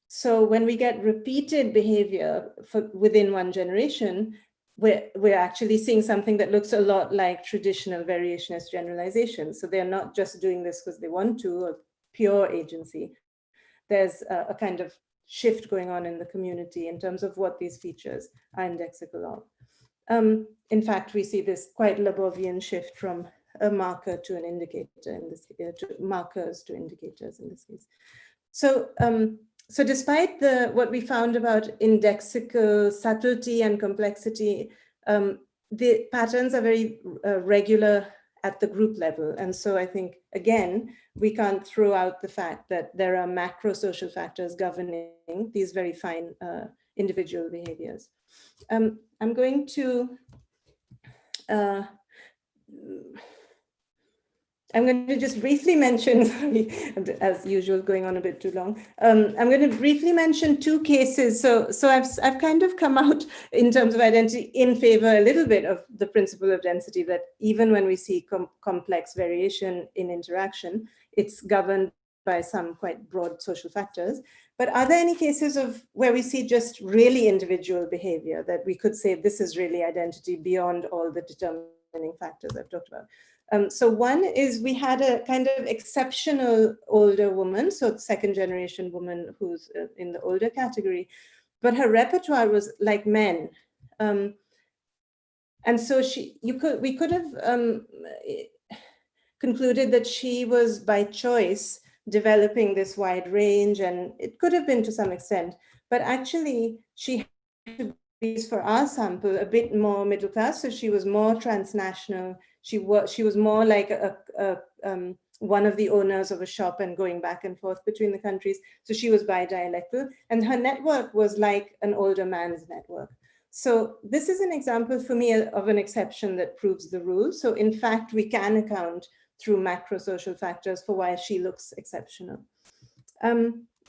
S2: So when we get repeated behavior within one generation, we're actually seeing something that looks a lot like traditional variationist generalizations. So they're not just doing this because they want to, or pure agency. There's a kind of shift going on in the community in terms of what these features are indexical of. In fact, we see this quite Labovian shift from a marker to an indicator, in this to markers to indicators in this case. So, so despite what we found about indexical subtlety and complexity, the patterns are very regular at the group level. And so I think, again, we can't throw out the fact that there are macro social factors governing these very fine individual behaviors. I'm going to just briefly mention, sorry, as usual, going on a bit too long. I'm going to briefly mention two cases. So I've kind of come out in terms of identity in favor a little bit of the principle of density, that even when we see complex variation in interaction, it's governed by some quite broad social factors. But are there any cases of where we see just really individual behavior that we could say this is really identity beyond all the determining factors I've talked about? So one is we had a kind of exceptional older woman, so second generation woman who's in the older category, but her repertoire was like men. And so we could have concluded that she was by choice developing this wide range, and it could have been to some extent, but actually she had to be, for our sample, a bit more middle class. So she was more transnational. She was more like one of the owners of a shop and going back and forth between the countries. So she was bi-dialectal, and her network was like an older man's network. So this is an example for me of an exception that proves the rule. So in fact, we can account through macro social factors for why she looks exceptional.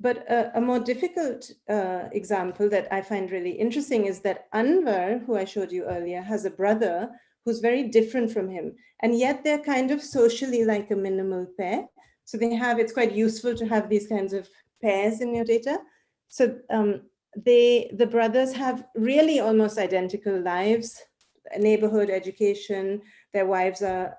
S2: But a more difficult example that I find really interesting is that Anwar, who I showed you earlier, has a brother who's very different from him. And yet they're kind of socially like a minimal pair. So it's quite useful to have these kinds of pairs in your data. So the brothers have really almost identical lives, neighborhood, education. Their wives are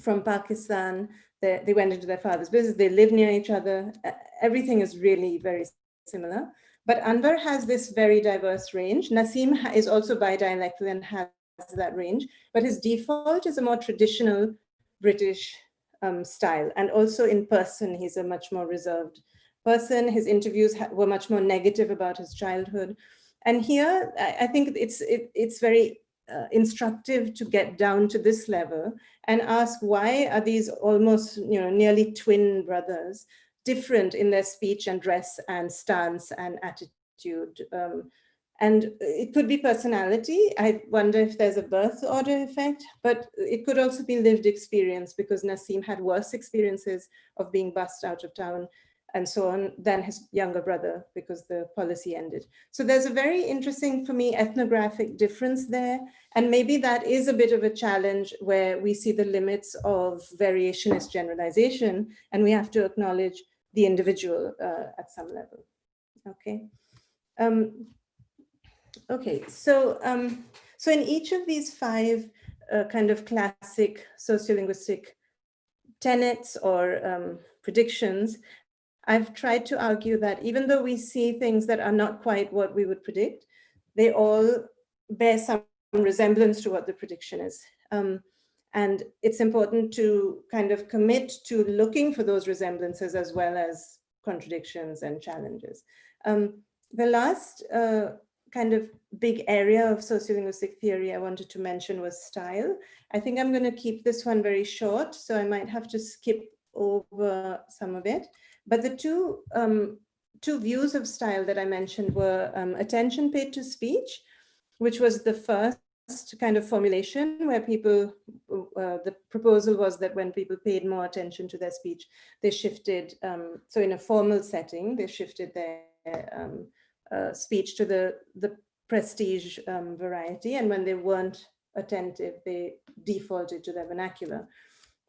S2: from Pakistan. They went into their father's business. They live near each other. Everything is really very similar. But Anwar has this very diverse range. Naseem is also bi-dialectal and has that range, but his default is a more traditional British style. And also in person, he's a much more reserved person. His interviews were much more negative about his childhood. And here, I think it's very instructive to get down to this level and ask, why are these almost nearly twin brothers different in their speech and dress and stance and attitude? And it could be personality. I wonder if there's a birth order effect, but it could also be lived experience, because Naseem had worse experiences of being bussed out of town and so on than his younger brother, because the policy ended. So there's a very interesting, for me, ethnographic difference there. And maybe that is a bit of a challenge where we see the limits of variationist generalization, and we have to acknowledge the individual at some level. Okay. Okay, so in each of these five kind of classic sociolinguistic tenets or predictions, I've tried to argue that even though we see things that are not quite what we would predict, they all bear some resemblance to what the prediction is. And it's important to kind of commit to looking for those resemblances as well as contradictions and challenges. The last kind of big area of sociolinguistic theory I wanted to mention was style. I think I'm going to keep this one very short, so I might have to skip over some of it. But the two views of style that I mentioned were attention paid to speech, which was the first kind of formulation where people, the proposal was that when people paid more attention to their speech, they shifted, so in a formal setting, they shifted their speech to the prestige variety, and when they weren't attentive, they defaulted to their vernacular.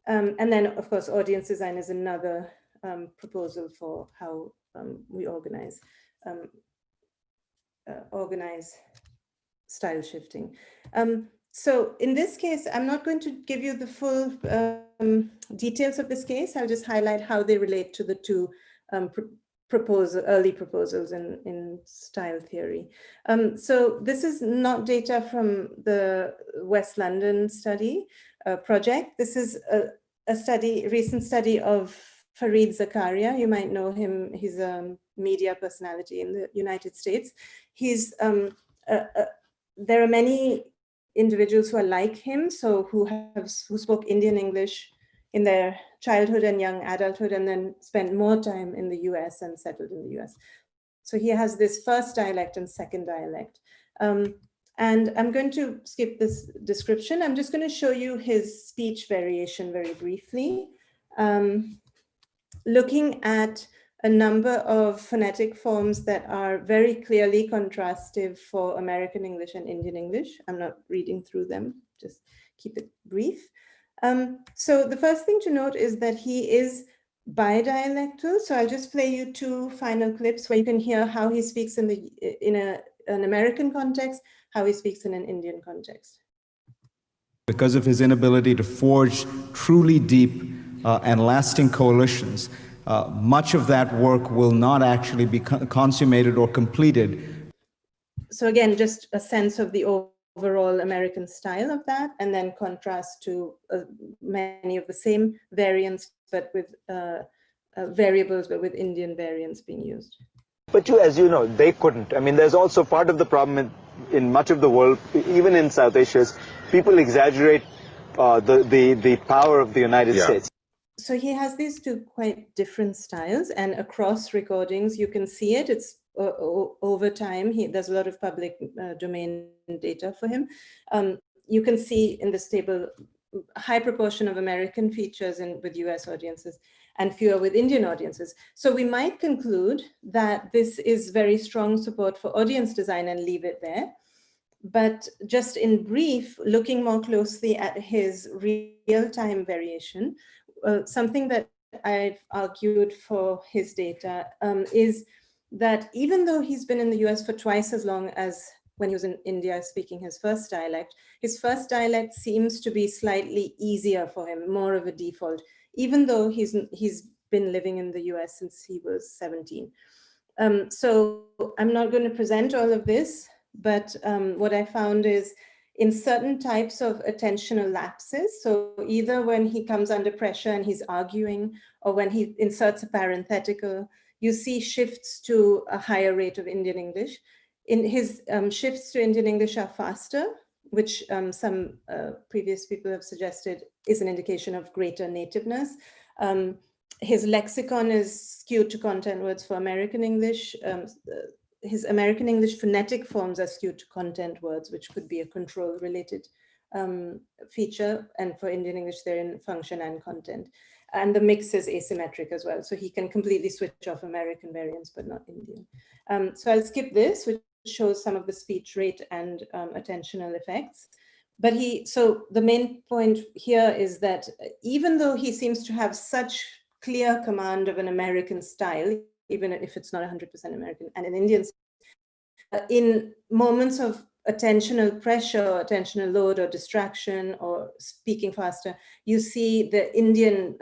S2: And then, of course, audience design is another proposal for how we organize style shifting. So in this case, I'm not going to give you the full details of this case. I'll just highlight how they relate to the two early proposals in style theory. So this is not data from the West London study project. This is a recent study of Fareed Zakaria. You might know him. He's a media personality in the United States. There are many individuals who are like him, so who spoke Indian English in their childhood and young adulthood, and then spent more time in the US and settled in the US. So he has this first dialect and second dialect. And I'm going to skip this description. I'm just going to show you his speech variation very briefly. Looking at a number of phonetic forms that are very clearly contrastive for American English and Indian English. I'm not reading through them, just keep it brief. So the first thing to note is that he is bidialectal. So I'll just play you two final clips where you can hear how he speaks in an American context, how he speaks in an Indian context.
S6: Because of his inability to forge truly deep and lasting coalitions, much of that work will not actually be consummated or completed.
S2: So again, just a sense of the overall American style of that, and then contrast to many of the same variants, but with variables, but with Indian variants being used.
S7: But as you know, they couldn't. I mean, there's also part of the problem in much of the world, even in South Asia, people exaggerate the power of the United States.
S2: So he has these two quite different styles, and across recordings, you can see it. It's over time, there's a lot of public domain data for him. You can see in this table, high proportion of American features with US audiences and fewer with Indian audiences. So we might conclude that this is very strong support for audience design and leave it there. But just in brief, looking more closely at his real-time variation, something that I've argued for his data is that even though he's been in the US for twice as long as when he was in India speaking his first dialect seems to be slightly easier for him, more of a default, even though he's been living in the US since he was 17. So I'm not going to present all of this, but what I found is in certain types of attentional lapses, so either when he comes under pressure and he's arguing, or when he inserts a parenthetical, you see shifts to a higher rate of Indian English. In his shifts to Indian English are faster, which some previous people have suggested is an indication of greater nativeness. His lexicon is skewed to content words for American English. His American English phonetic forms are skewed to content words, which could be a control related feature. And for Indian English, they're in function and content. And the mix is asymmetric as well. So he can completely switch off American variants, but not Indian. So I'll skip this, which shows some of the speech rate and attentional effects. But so the main point here is that even though he seems to have such clear command of an American style, even if it's not 100% American, and an Indian style, in moments of attentional pressure, or attentional load, or distraction, or speaking faster, you see the Indian,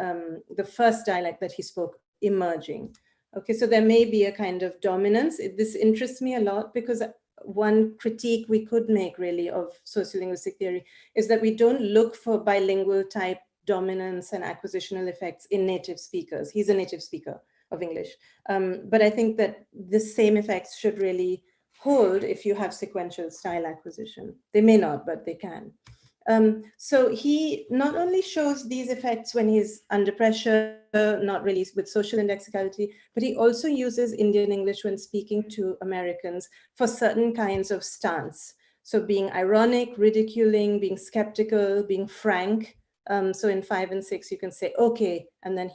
S2: the first dialect that he spoke emerging. Okay, so there may be a kind of dominance. This interests me a lot because one critique we could make really of sociolinguistic theory is that we don't look for bilingual type dominance and acquisitional effects in native speakers. He's a native speaker of English. But I think that the same effects should really hold if you have sequential style acquisition. They may not, but they can. So he not only shows these effects when he's under pressure, not really with social indexicality, but he also uses Indian English when speaking to Americans for certain kinds of stance. So being ironic, ridiculing, being skeptical, being frank. So in 5 and 6, you can say, okay, and then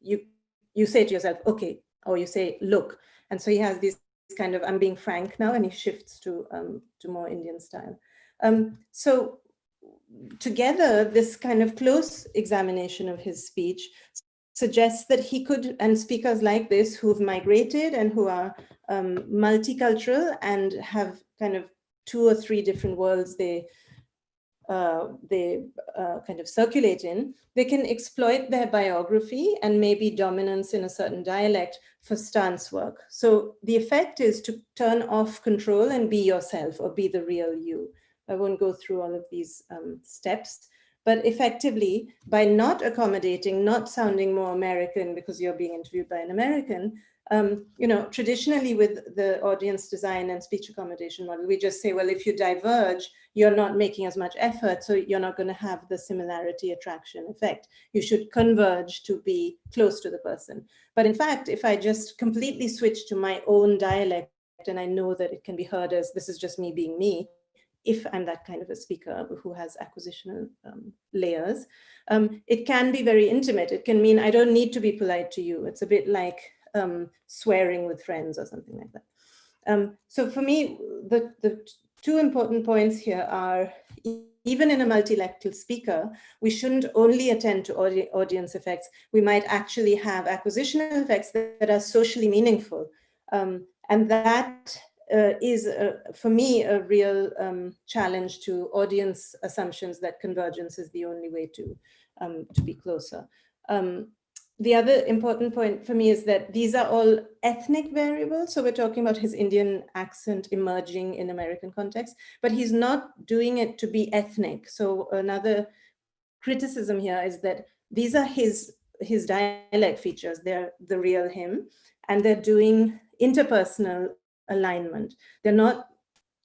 S2: you say to yourself, okay, or you say, look. And so he has these kind of, I'm being frank now, and he shifts to more Indian style. So together, this kind of close examination of his speech suggests that he could, and speakers like this who've migrated and who are multicultural and have kind of 2 or 3 different worlds they kind of circulate in, they can exploit their biography and maybe dominance in a certain dialect for stance work. So the effect is to turn off control and be yourself, or be the real you. I won't go through all of these steps, but effectively, by not accommodating, not sounding more American because you're being interviewed by an American, traditionally with the audience design and speech accommodation model, we just say, well, if you diverge, you're not making as much effort, so you're not going to have the similarity attraction effect. You should converge to be close to the person. But in fact, if I just completely switch to my own dialect, and I know that it can be heard as this is just me being me, if I'm that kind of a speaker who has acquisitional layers, it can be very intimate. It can mean I don't need to be polite to you. It's a bit like swearing with friends or something like that. So for me, the 2 important points here are, even in a multilingual speaker, we shouldn't only attend to audience effects. We might actually have acquisitional effects that are socially meaningful. And that is, for me, a real challenge to audience assumptions that convergence is the only way to be closer. The other important point for me is that these are all ethnic variables. So we're talking about his Indian accent emerging in American context, but he's not doing it to be ethnic. So another criticism here is that these are his dialect features. They're the real him, and they're doing interpersonal alignment. They're not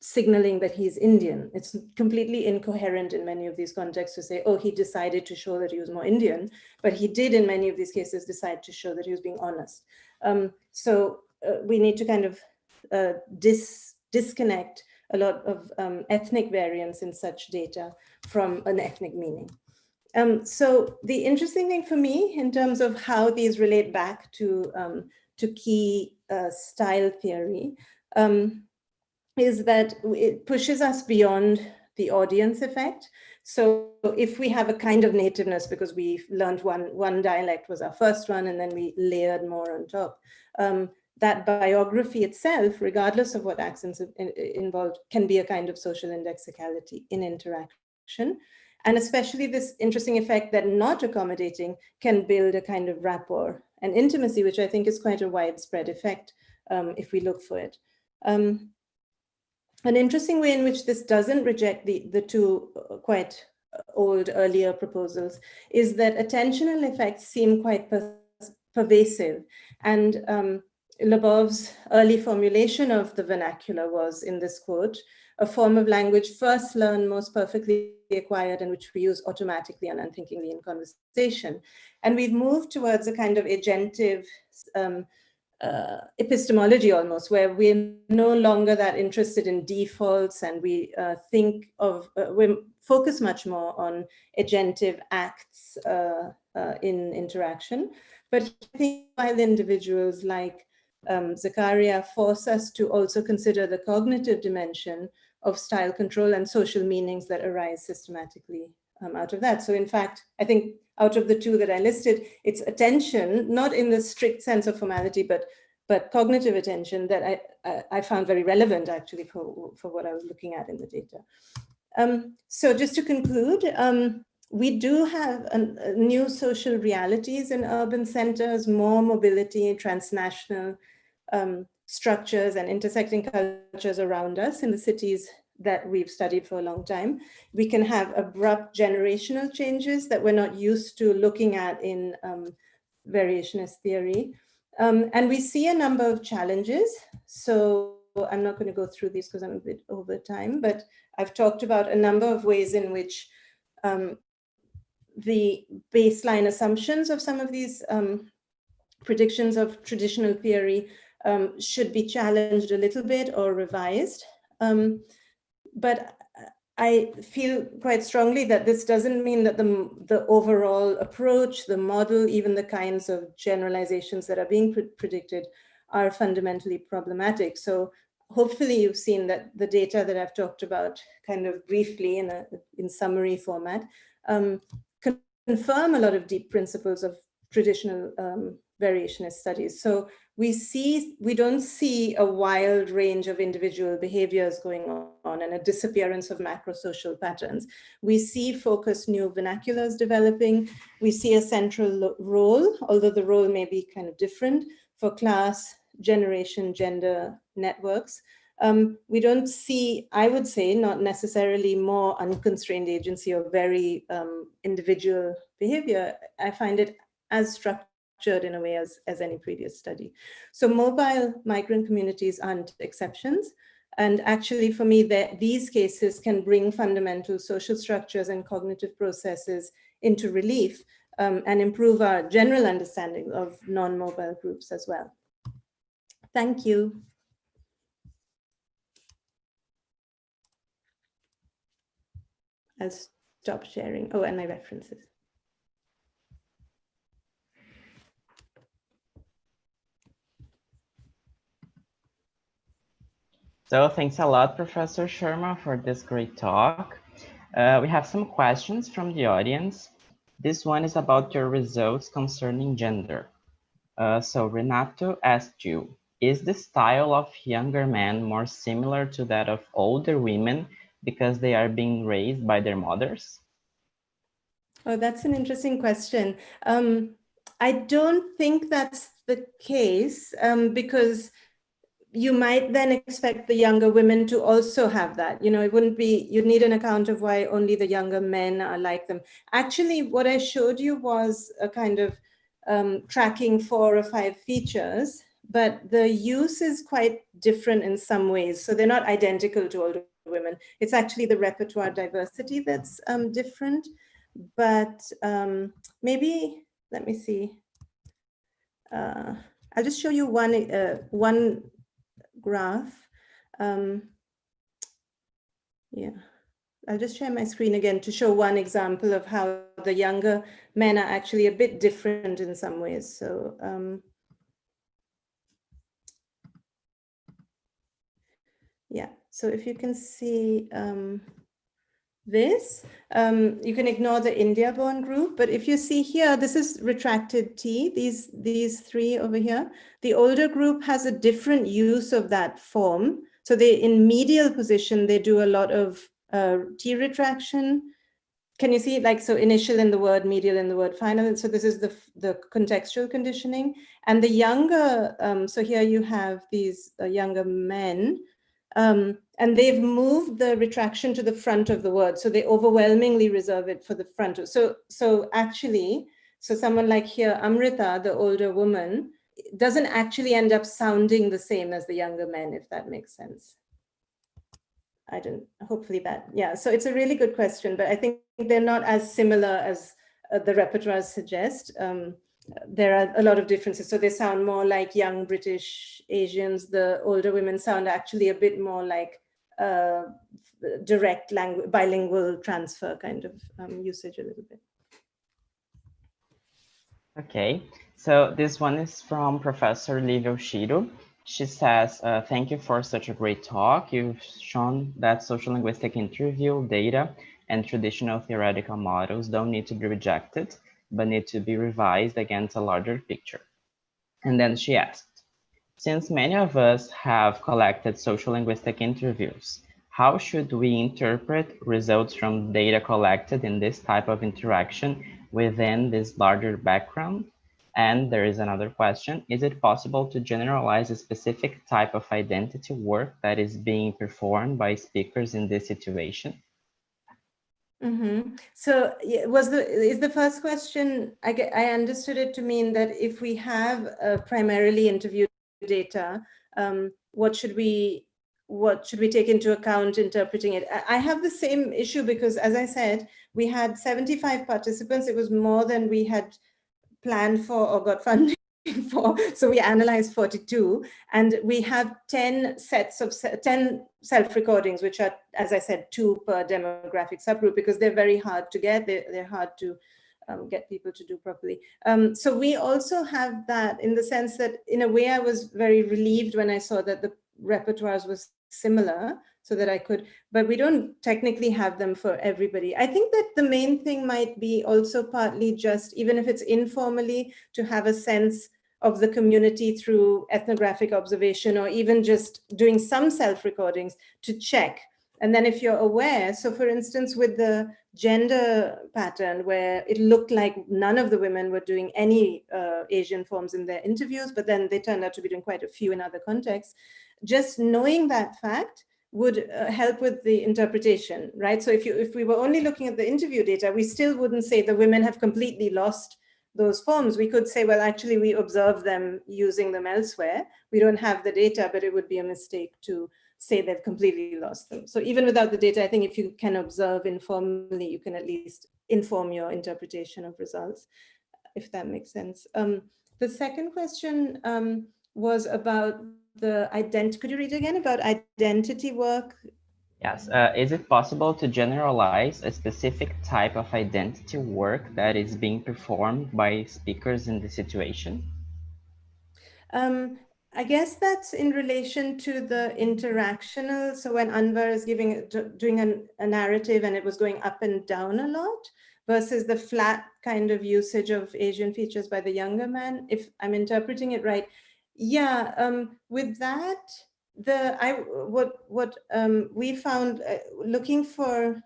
S2: signaling that he's Indian. It's completely incoherent in many of these contexts to say, oh, he decided to show that he was more Indian, but he did in many of these cases decide to show that he was being honest. So we need to kind of disconnect a lot of ethnic variance in such data from an ethnic meaning. So the interesting thing for me in terms of how these relate back to key style theory is that it pushes us beyond the audience effect. So if we have a kind of nativeness because we learned one dialect was our first one and then we layered more on top, that biography itself, regardless of what accents involved, can be a kind of social indexicality in interaction. And especially this interesting effect that not accommodating can build a kind of rapport and intimacy, which I think is quite a widespread effect if we look for it. An interesting way in which this doesn't reject the two quite old earlier proposals is that attentional effects seem quite pervasive. And Lebov's early formulation of the vernacular was, in this quote, a form of language first learned, most perfectly acquired, and which we use automatically and unthinkingly in conversation. And we've moved towards a kind of agentive epistemology almost, where we're no longer that interested in defaults, and we we focus much more on agentive acts in interaction. But I think while individuals like Zakaria force us to also consider the cognitive dimension of style control and social meanings that arise systematically out of that. So in fact, I think out of the two that I listed, it's attention, not in the strict sense of formality, but cognitive attention that I found very relevant actually for what I was looking at in the data. So just to conclude, we do have new social realities in urban centers, more mobility, transnational structures and intersecting cultures around us in the cities that we've studied for a long time. We can have abrupt generational changes that we're not used to looking at in variationist theory. And we see a number of challenges. So I'm not going to go through these because I'm a bit over time, but I've talked about a number of ways in which the baseline assumptions of some of these predictions of traditional theory should be challenged a little bit or revised. But I feel quite strongly that this doesn't mean that the overall approach, the model, even the kinds of generalizations that are being predicted are fundamentally problematic. So hopefully you've seen that the data that I've talked about kind of briefly in summary format confirm a lot of deep principles of traditional variationist studies. So we don't see a wild range of individual behaviors going on and a disappearance of macro-social patterns. We see focused new vernaculars developing. We see a central role, although the role may be kind of different, for class, generation, gender networks. We don't see, I would say, not necessarily more unconstrained agency or very individual behavior. I find it as structured in a way as any previous study. So mobile migrant communities aren't exceptions. And actually for me, these cases can bring fundamental social structures and cognitive processes into relief and improve our general understanding of non-mobile groups as well. Thank you. I'll stop sharing. Oh, and my references.
S1: So thanks a lot, Professor Sharma, for this great talk. We have some questions from the audience. This one is about your results concerning gender. So Renato asked you, is the style of younger men more similar to that of older women because they are being raised by their mothers?
S2: Oh, that's an interesting question. I don't think that's the case because you might then expect the younger women to also have that. You know, it wouldn't be, you'd need an account of why only the younger men are like them. Actually, what I showed you was a kind of tracking 4 or 5 features, but the use is quite different in some ways. So they're not identical to older women. It's actually the repertoire diversity that's different. But maybe, let me see. I'll just show you one graph. Yeah, I'll just share my screen again to show one example of how the younger men are actually a bit different in some ways. So yeah, so if you can see this, you can ignore the India-born group, but if you see here, this is retracted T, these 3 over here. The older group has a different use of that form. So they, in medial position, they do a lot of T retraction. Can you see, like, so initial in the word, medial in the word, final? So this is the contextual conditioning. And the younger, so here you have these younger men, and they've moved the retraction to the front of the word. So they overwhelmingly reserve it for the front. So actually, so someone like here, Amrita, the older woman, doesn't actually end up sounding the same as the younger men, if that makes sense. I don't, hopefully that, yeah. So it's a really good question, but I think they're not as similar as the repertoires suggest. There are a lot of differences. So they sound more like young British Asians. The older women sound actually a bit more like direct language, bilingual transfer kind of usage a little bit.
S1: Okay, so this one is from Professor Livia Shiro. She says, thank you for such a great talk. You've shown that sociolinguistic interview data and traditional theoretical models don't need to be rejected, but need to be revised against a larger picture. And then she asked, since many of us have collected sociolinguistic interviews, how should we interpret results from data collected in this type of interaction within this larger background? And there is another question. Is it possible to generalize a specific type of identity work that is being performed by speakers in this situation?
S2: Mm-hmm. So is the first question, I understood it to mean that if we have primarily interviewed data, what should we take into account interpreting it? I have the same issue because, as I said, we had 75 participants. It was more than we had planned for or got funding for. So we analyzed 42, and we have 10 sets of 10 self-recordings, which are, as I said, 2 per demographic subgroup, because they're very hard to get. They're hard to get people to do properly. So we also have that in the sense that, in a way, I was very relieved when I saw that the repertoires was similar, so that I could, but we don't technically have them for everybody. I think that the main thing might be also partly just, even if it's informally, to have a sense of the community through ethnographic observation, or even just doing some self-recordings to check. And then if you're aware, so for instance, with the gender pattern, where it looked like none of the women were doing any Asian forms in their interviews, but then they turned out to be doing quite a few in other contexts, just knowing that fact would help with the interpretation, right? So if we were only looking at the interview data, we still wouldn't say the women have completely lost those forms. We could say, well, actually, we observe them using them elsewhere. We don't have the data, but it would be a mistake to say they've completely lost them. So even without the data, I think if you can observe informally, you can at least inform your interpretation of results, if that makes sense. The second question was about the identity. Could you read again about identity work?
S1: Yes. Is it possible to generalize a specific type of identity work that is being performed by speakers in this situation?
S2: I guess that's in relation to the interactional. So when Anwar is doing a narrative and it was going up and down a lot versus the flat kind of usage of Asian features by the younger man, if I'm interpreting it right. Yeah, with that, we found looking for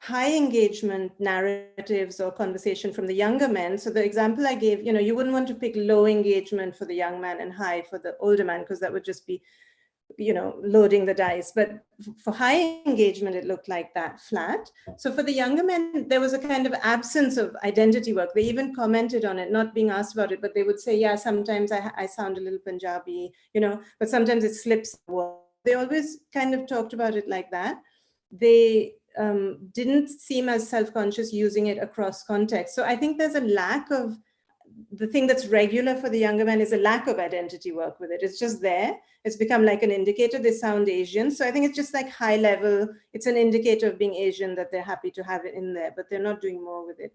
S2: high engagement narratives or conversation from the younger men. So the example I gave, you wouldn't want to pick low engagement for the young man and high for the older man, because that would just be, loading the dice. But for high engagement, it looked like that, flat. So for the younger men, there was a kind of absence of identity work. They even commented on it, not being asked about it, but they would say, yeah, sometimes I sound a little Punjabi, but sometimes it slips. They always kind of talked about it like that. They didn't seem as self-conscious using it across context. So I think there's a lack of, the thing that's regular for the younger man is a lack of identity work with it. It's just there. It's become like an indicator. They sound Asian. So I think it's just like high level. It's an indicator of being Asian that they're happy to have it in there, but they're not doing more with it.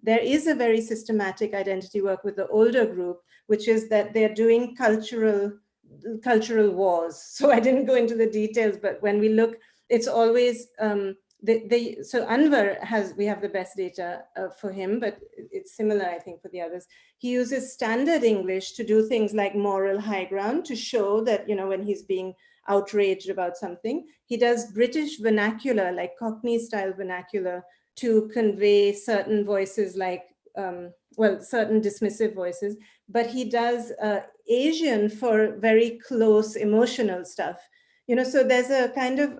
S2: There is a very systematic identity work with the older group, which is that they're doing cultural wars. So I didn't go into the details, but when we look, it's always, so Anwar we have the best data for him, but it's similar, I think, for the others. He uses standard English to do things like moral high ground to show that, when he's being outraged about something. He does British vernacular, like Cockney style vernacular, to convey certain voices like, certain dismissive voices, but he does Asian for very close emotional stuff. So there's a kind of,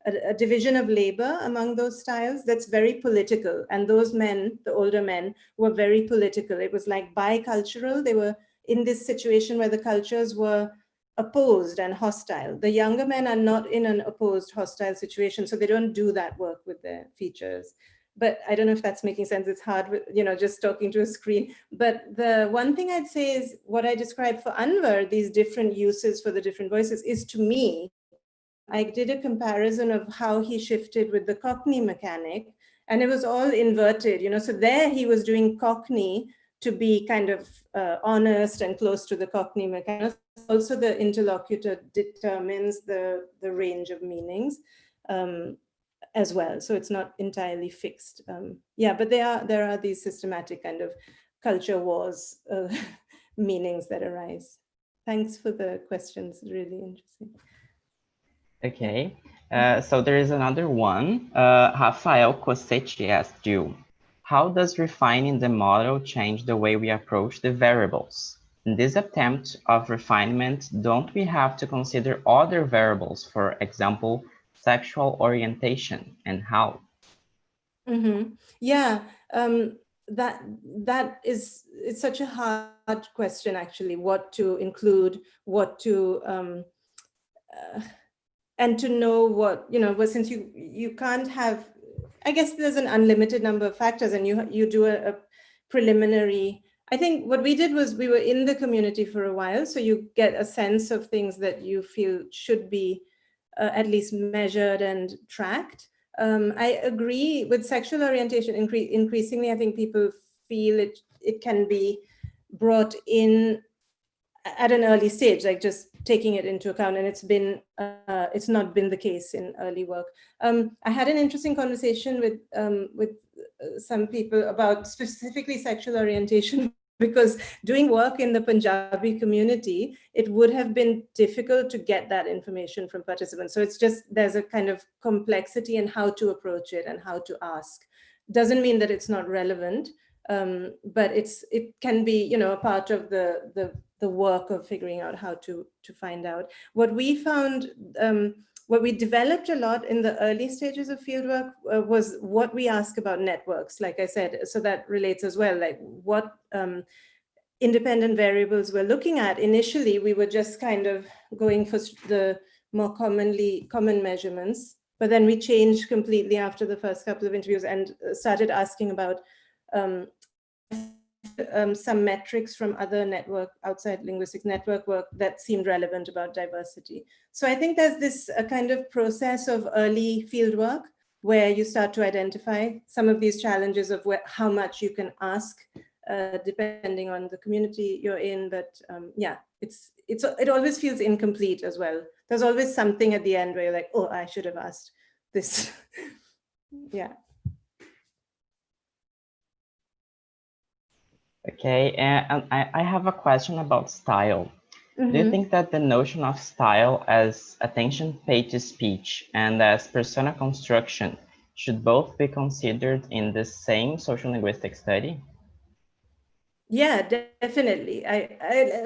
S2: a division of labor among those styles that's very political. And those men, the older men, were very political. It was like bicultural. They were in this situation where the cultures were opposed and hostile. The younger men are not in an opposed, hostile situation, so they don't do that work with their features. But I don't know if that's making sense. It's hard with, just talking to a screen. But the one thing I'd say is what I described for Anwar, these different uses for the different voices, is, to me, I did a comparison of how he shifted with the Cockney mechanic, and it was all inverted, so there he was doing Cockney to be kind of honest and close to the Cockney mechanic. Also, the interlocutor determines the range of meanings as well. So it's not entirely fixed. But there are these systematic kind of culture wars meanings that arise. Thanks for the questions, really interesting.
S1: Okay, so there is another one. Rafael Cossetti asked you, how does refining the model change the way we approach the variables? In this attempt of refinement, don't we have to consider other variables, for example, sexual orientation, and how?
S2: Mm-hmm. Yeah, it's such a hard question, actually, what to include, what to, and to know what, but since you can't have, I guess there's an unlimited number of factors, and you do a preliminary. I think what we did was we were in the community for a while, so you get a sense of things that you feel should be at least measured and tracked. I agree with sexual orientation. Increasingly, I think people feel it can be brought in at an early stage, like just taking it into account, and it's not been the case in early work. I had an interesting conversation with some people about specifically sexual orientation, because doing work in the Punjabi community, it would have been difficult to get that information from participants. So it's just, there's a kind of complexity in how to approach it and how to ask. Doesn't mean that it's not relevant, but it can be, a part of the work of figuring out how to find out. What we found, what we developed a lot in the early stages of fieldwork was what we ask about networks, like I said, so that relates as well, like what independent variables we're looking at. Initially, we were just kind of going for the more common measurements, but then we changed completely after the first couple of interviews and started asking about some metrics from other outside linguistics network work that seemed relevant about diversity. So I think there's this kind of process of early fieldwork where you start to identify some of these challenges of how much you can ask depending on the community you're in. But yeah, it always feels incomplete as well. There's always something at the end where you're like, oh, I should have asked this. Yeah.
S1: Okay, and I have a question about style. Do you think that the notion of style as attention paid to speech and as persona construction should both be considered in the same social linguistic study?
S2: Yeah, definitely.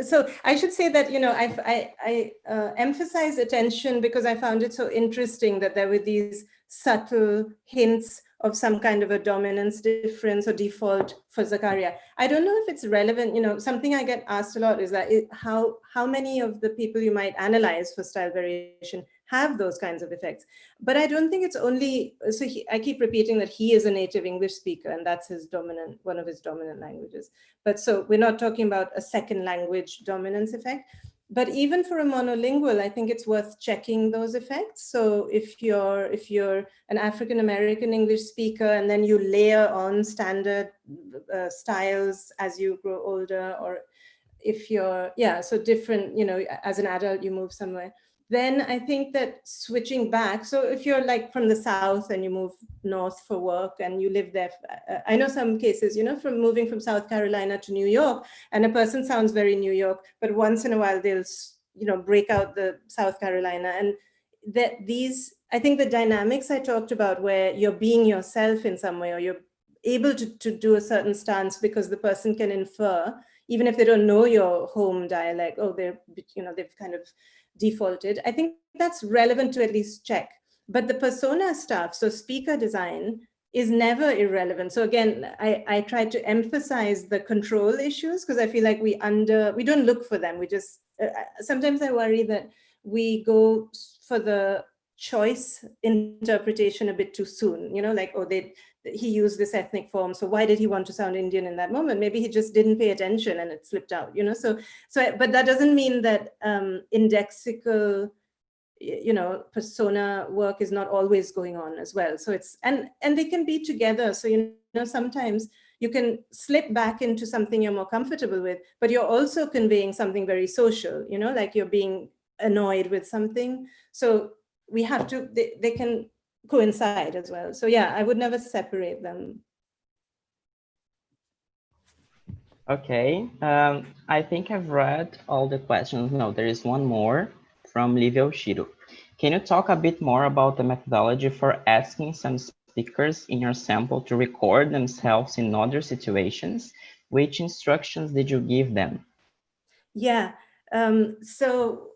S2: So I should say that, I emphasize attention because I found it so interesting that there were these subtle hints of some kind of a dominance difference or default for Zakaria. I don't know if it's relevant. Something I get asked a lot is that how many of the people you might analyze for style variation have those kinds of effects. But I don't think it's only, so I keep repeating that he is a native English speaker and that's one of his dominant languages. But so we're not talking about a second language dominance effect. But even for a monolingual, I think it's worth checking those effects. So if you're an African-American English speaker and then you layer on standard styles as you grow older, or if you're, so different, as an adult, you move somewhere. Then I think that switching back, so if you're like from the South and you move north for work and you live there, I know some cases, from moving from South Carolina to New York, and a person sounds very New York, but once in a while they'll, break out the South Carolina. And I think the dynamics I talked about where you're being yourself in some way, or you're able to do a certain stance because the person can infer, even if they don't know your home dialect, they've kind of defaulted. I think that's relevant to at least check. But the persona stuff, so speaker design, is never irrelevant. So again, I try to emphasize the control issues because I feel like we don't look for them. We just, sometimes I worry that we go for the choice interpretation a bit too soon, like, he used this ethnic form, so why did he want to sound Indian in that moment? Maybe he just didn't pay attention and it slipped out, so but that doesn't mean that indexical persona work is not always going on as well. So it's and they can be together. So sometimes you can slip back into something you're more comfortable with, but you're also conveying something very social, like you're being annoyed with something. So we have to, they can coincide as well. So yeah, I would never separate them.
S1: Okay, I think I've read all the questions. No, there is one more from Livia Oshiro. Can you talk a bit more about the methodology for asking some speakers in your sample to record themselves in other situations? Which instructions did you give them?
S2: Yeah, so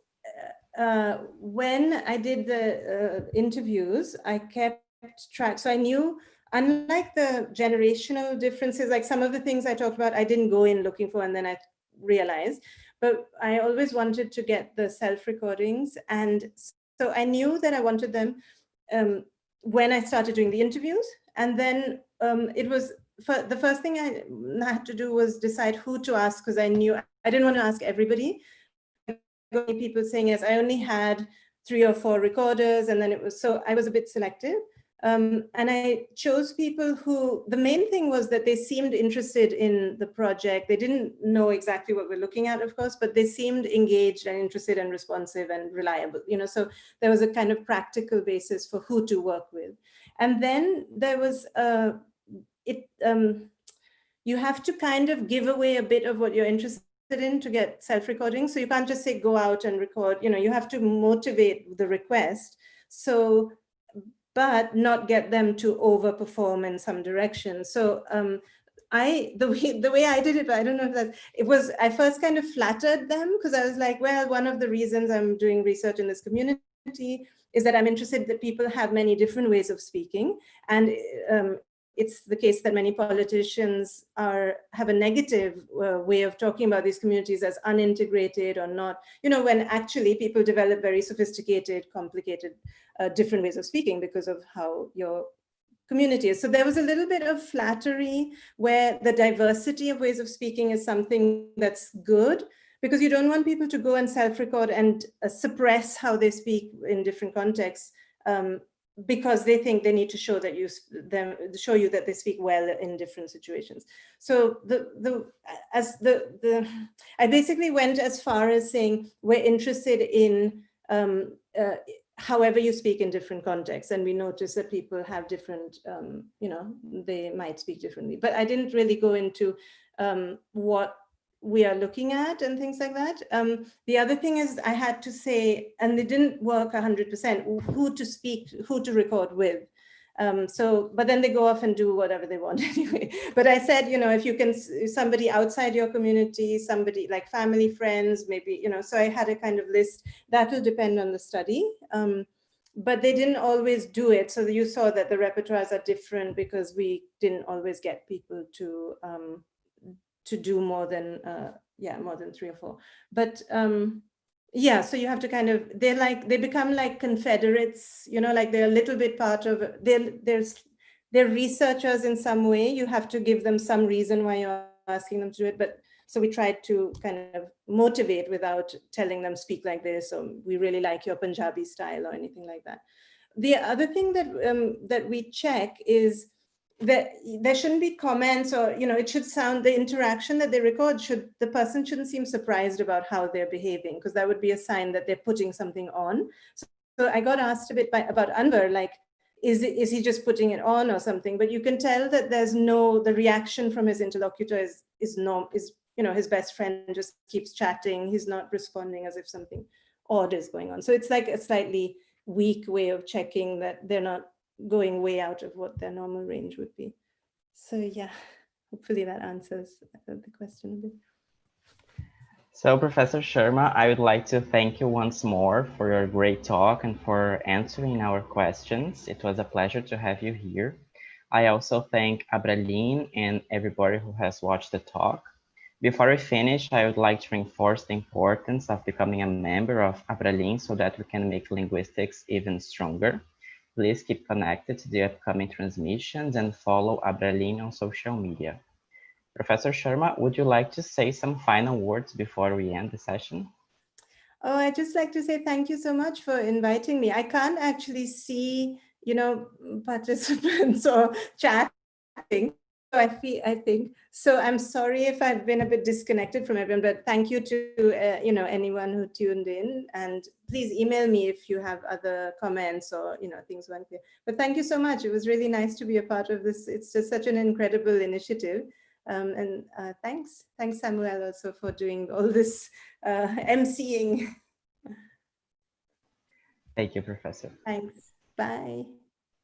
S2: when I did the interviews, I kept track. So I knew, unlike the generational differences, like some of the things I talked about, I didn't go in looking for, and then I realized, but I always wanted to get the self-recordings. And so I knew that I wanted them when I started doing the interviews. And then it was, the first thing I had to do was decide who to ask, because I knew I didn't want to ask everybody. People saying yes, I only had 3 or 4 recorders, and then it was, so I was a bit selective. And I chose people who, the main thing was that they seemed interested in the project. They didn't know exactly what we're looking at, of course, but they seemed engaged and interested and responsive and reliable, so there was a kind of practical basis for who to work with. And then there was, you have to kind of give away a bit of what you're interested in to get self-recording. So you can't just say, go out and record, you have to motivate the request. So, but not get them to overperform in some direction. So the way I did it, I don't know if that, it was, I first kind of flattered them because I was like, well, one of the reasons I'm doing research in this community is that I'm interested that people have many different ways of speaking. And it's the case that many politicians have a negative way of talking about these communities as unintegrated or not, when actually people develop very sophisticated, complicated, different ways of speaking because of how your community is. So there was a little bit of flattery where the diversity of ways of speaking is something that's good, because you don't want people to go and self-record and suppress how they speak in different contexts. because they think they need to show that show you that they speak well in different situations. So I basically went as far as saying we're interested in however you speak in different contexts, and we notice that people have different, they might speak differently. But I didn't really go into what we are looking at and things like that. The other thing is I had to say, and it didn't work 100%, who to speak, who to record with. But then they go off and do whatever they want anyway. But I said, if you can, somebody outside your community, somebody like family, friends, maybe, so I had a kind of list that will depend on the study. But they didn't always do it. So you saw that the repertoires are different because we didn't always get people to do more than 3 or 4. But yeah, so you have to kind of, they become like confederates, like they're a little bit part of, they're researchers in some way. You have to give them some reason why you're asking them to do it. But so we tried to kind of motivate without telling them speak like this, or we really like your Punjabi style or anything like that. The other thing that we check is that there shouldn't be comments, or it should sound, the interaction that they record, the person shouldn't seem surprised about how they're behaving, because that would be a sign that they're putting something on. So I got asked a bit about Anwar, like, is he just putting it on or something? But you can tell that the reaction from his interlocutor is his best friend just keeps chatting. He's not responding as if something odd is going on. So it's like a slightly weak way of checking that they're not going way out of what their normal range would be. So yeah, hopefully that answers the question a bit.
S1: So Professor Sharma, I would like to thank you once more for your great talk and for answering our questions. It was a pleasure to have you here. I also thank Abraline and everybody who has watched the talk. Before we finish, I would like to reinforce the importance of becoming a member of Abraline so that we can make linguistics even stronger. Please keep connected to the upcoming transmissions and follow Abraline on social media. Professor Sharma, would you like to say some final words before we end the session?
S2: Oh, I'd just like to say thank you so much for inviting me. I can't actually see, participants or chatting. I think so. I'm sorry if I've been a bit disconnected from everyone, but thank you to anyone who tuned in, and please email me if you have other comments or things weren't clear. But thank you so much. It was really nice to be a part of this. It's just such an incredible initiative. And thanks Samuel also for doing all this emceeing.
S1: Thank you, Professor.
S2: Thanks. Bye.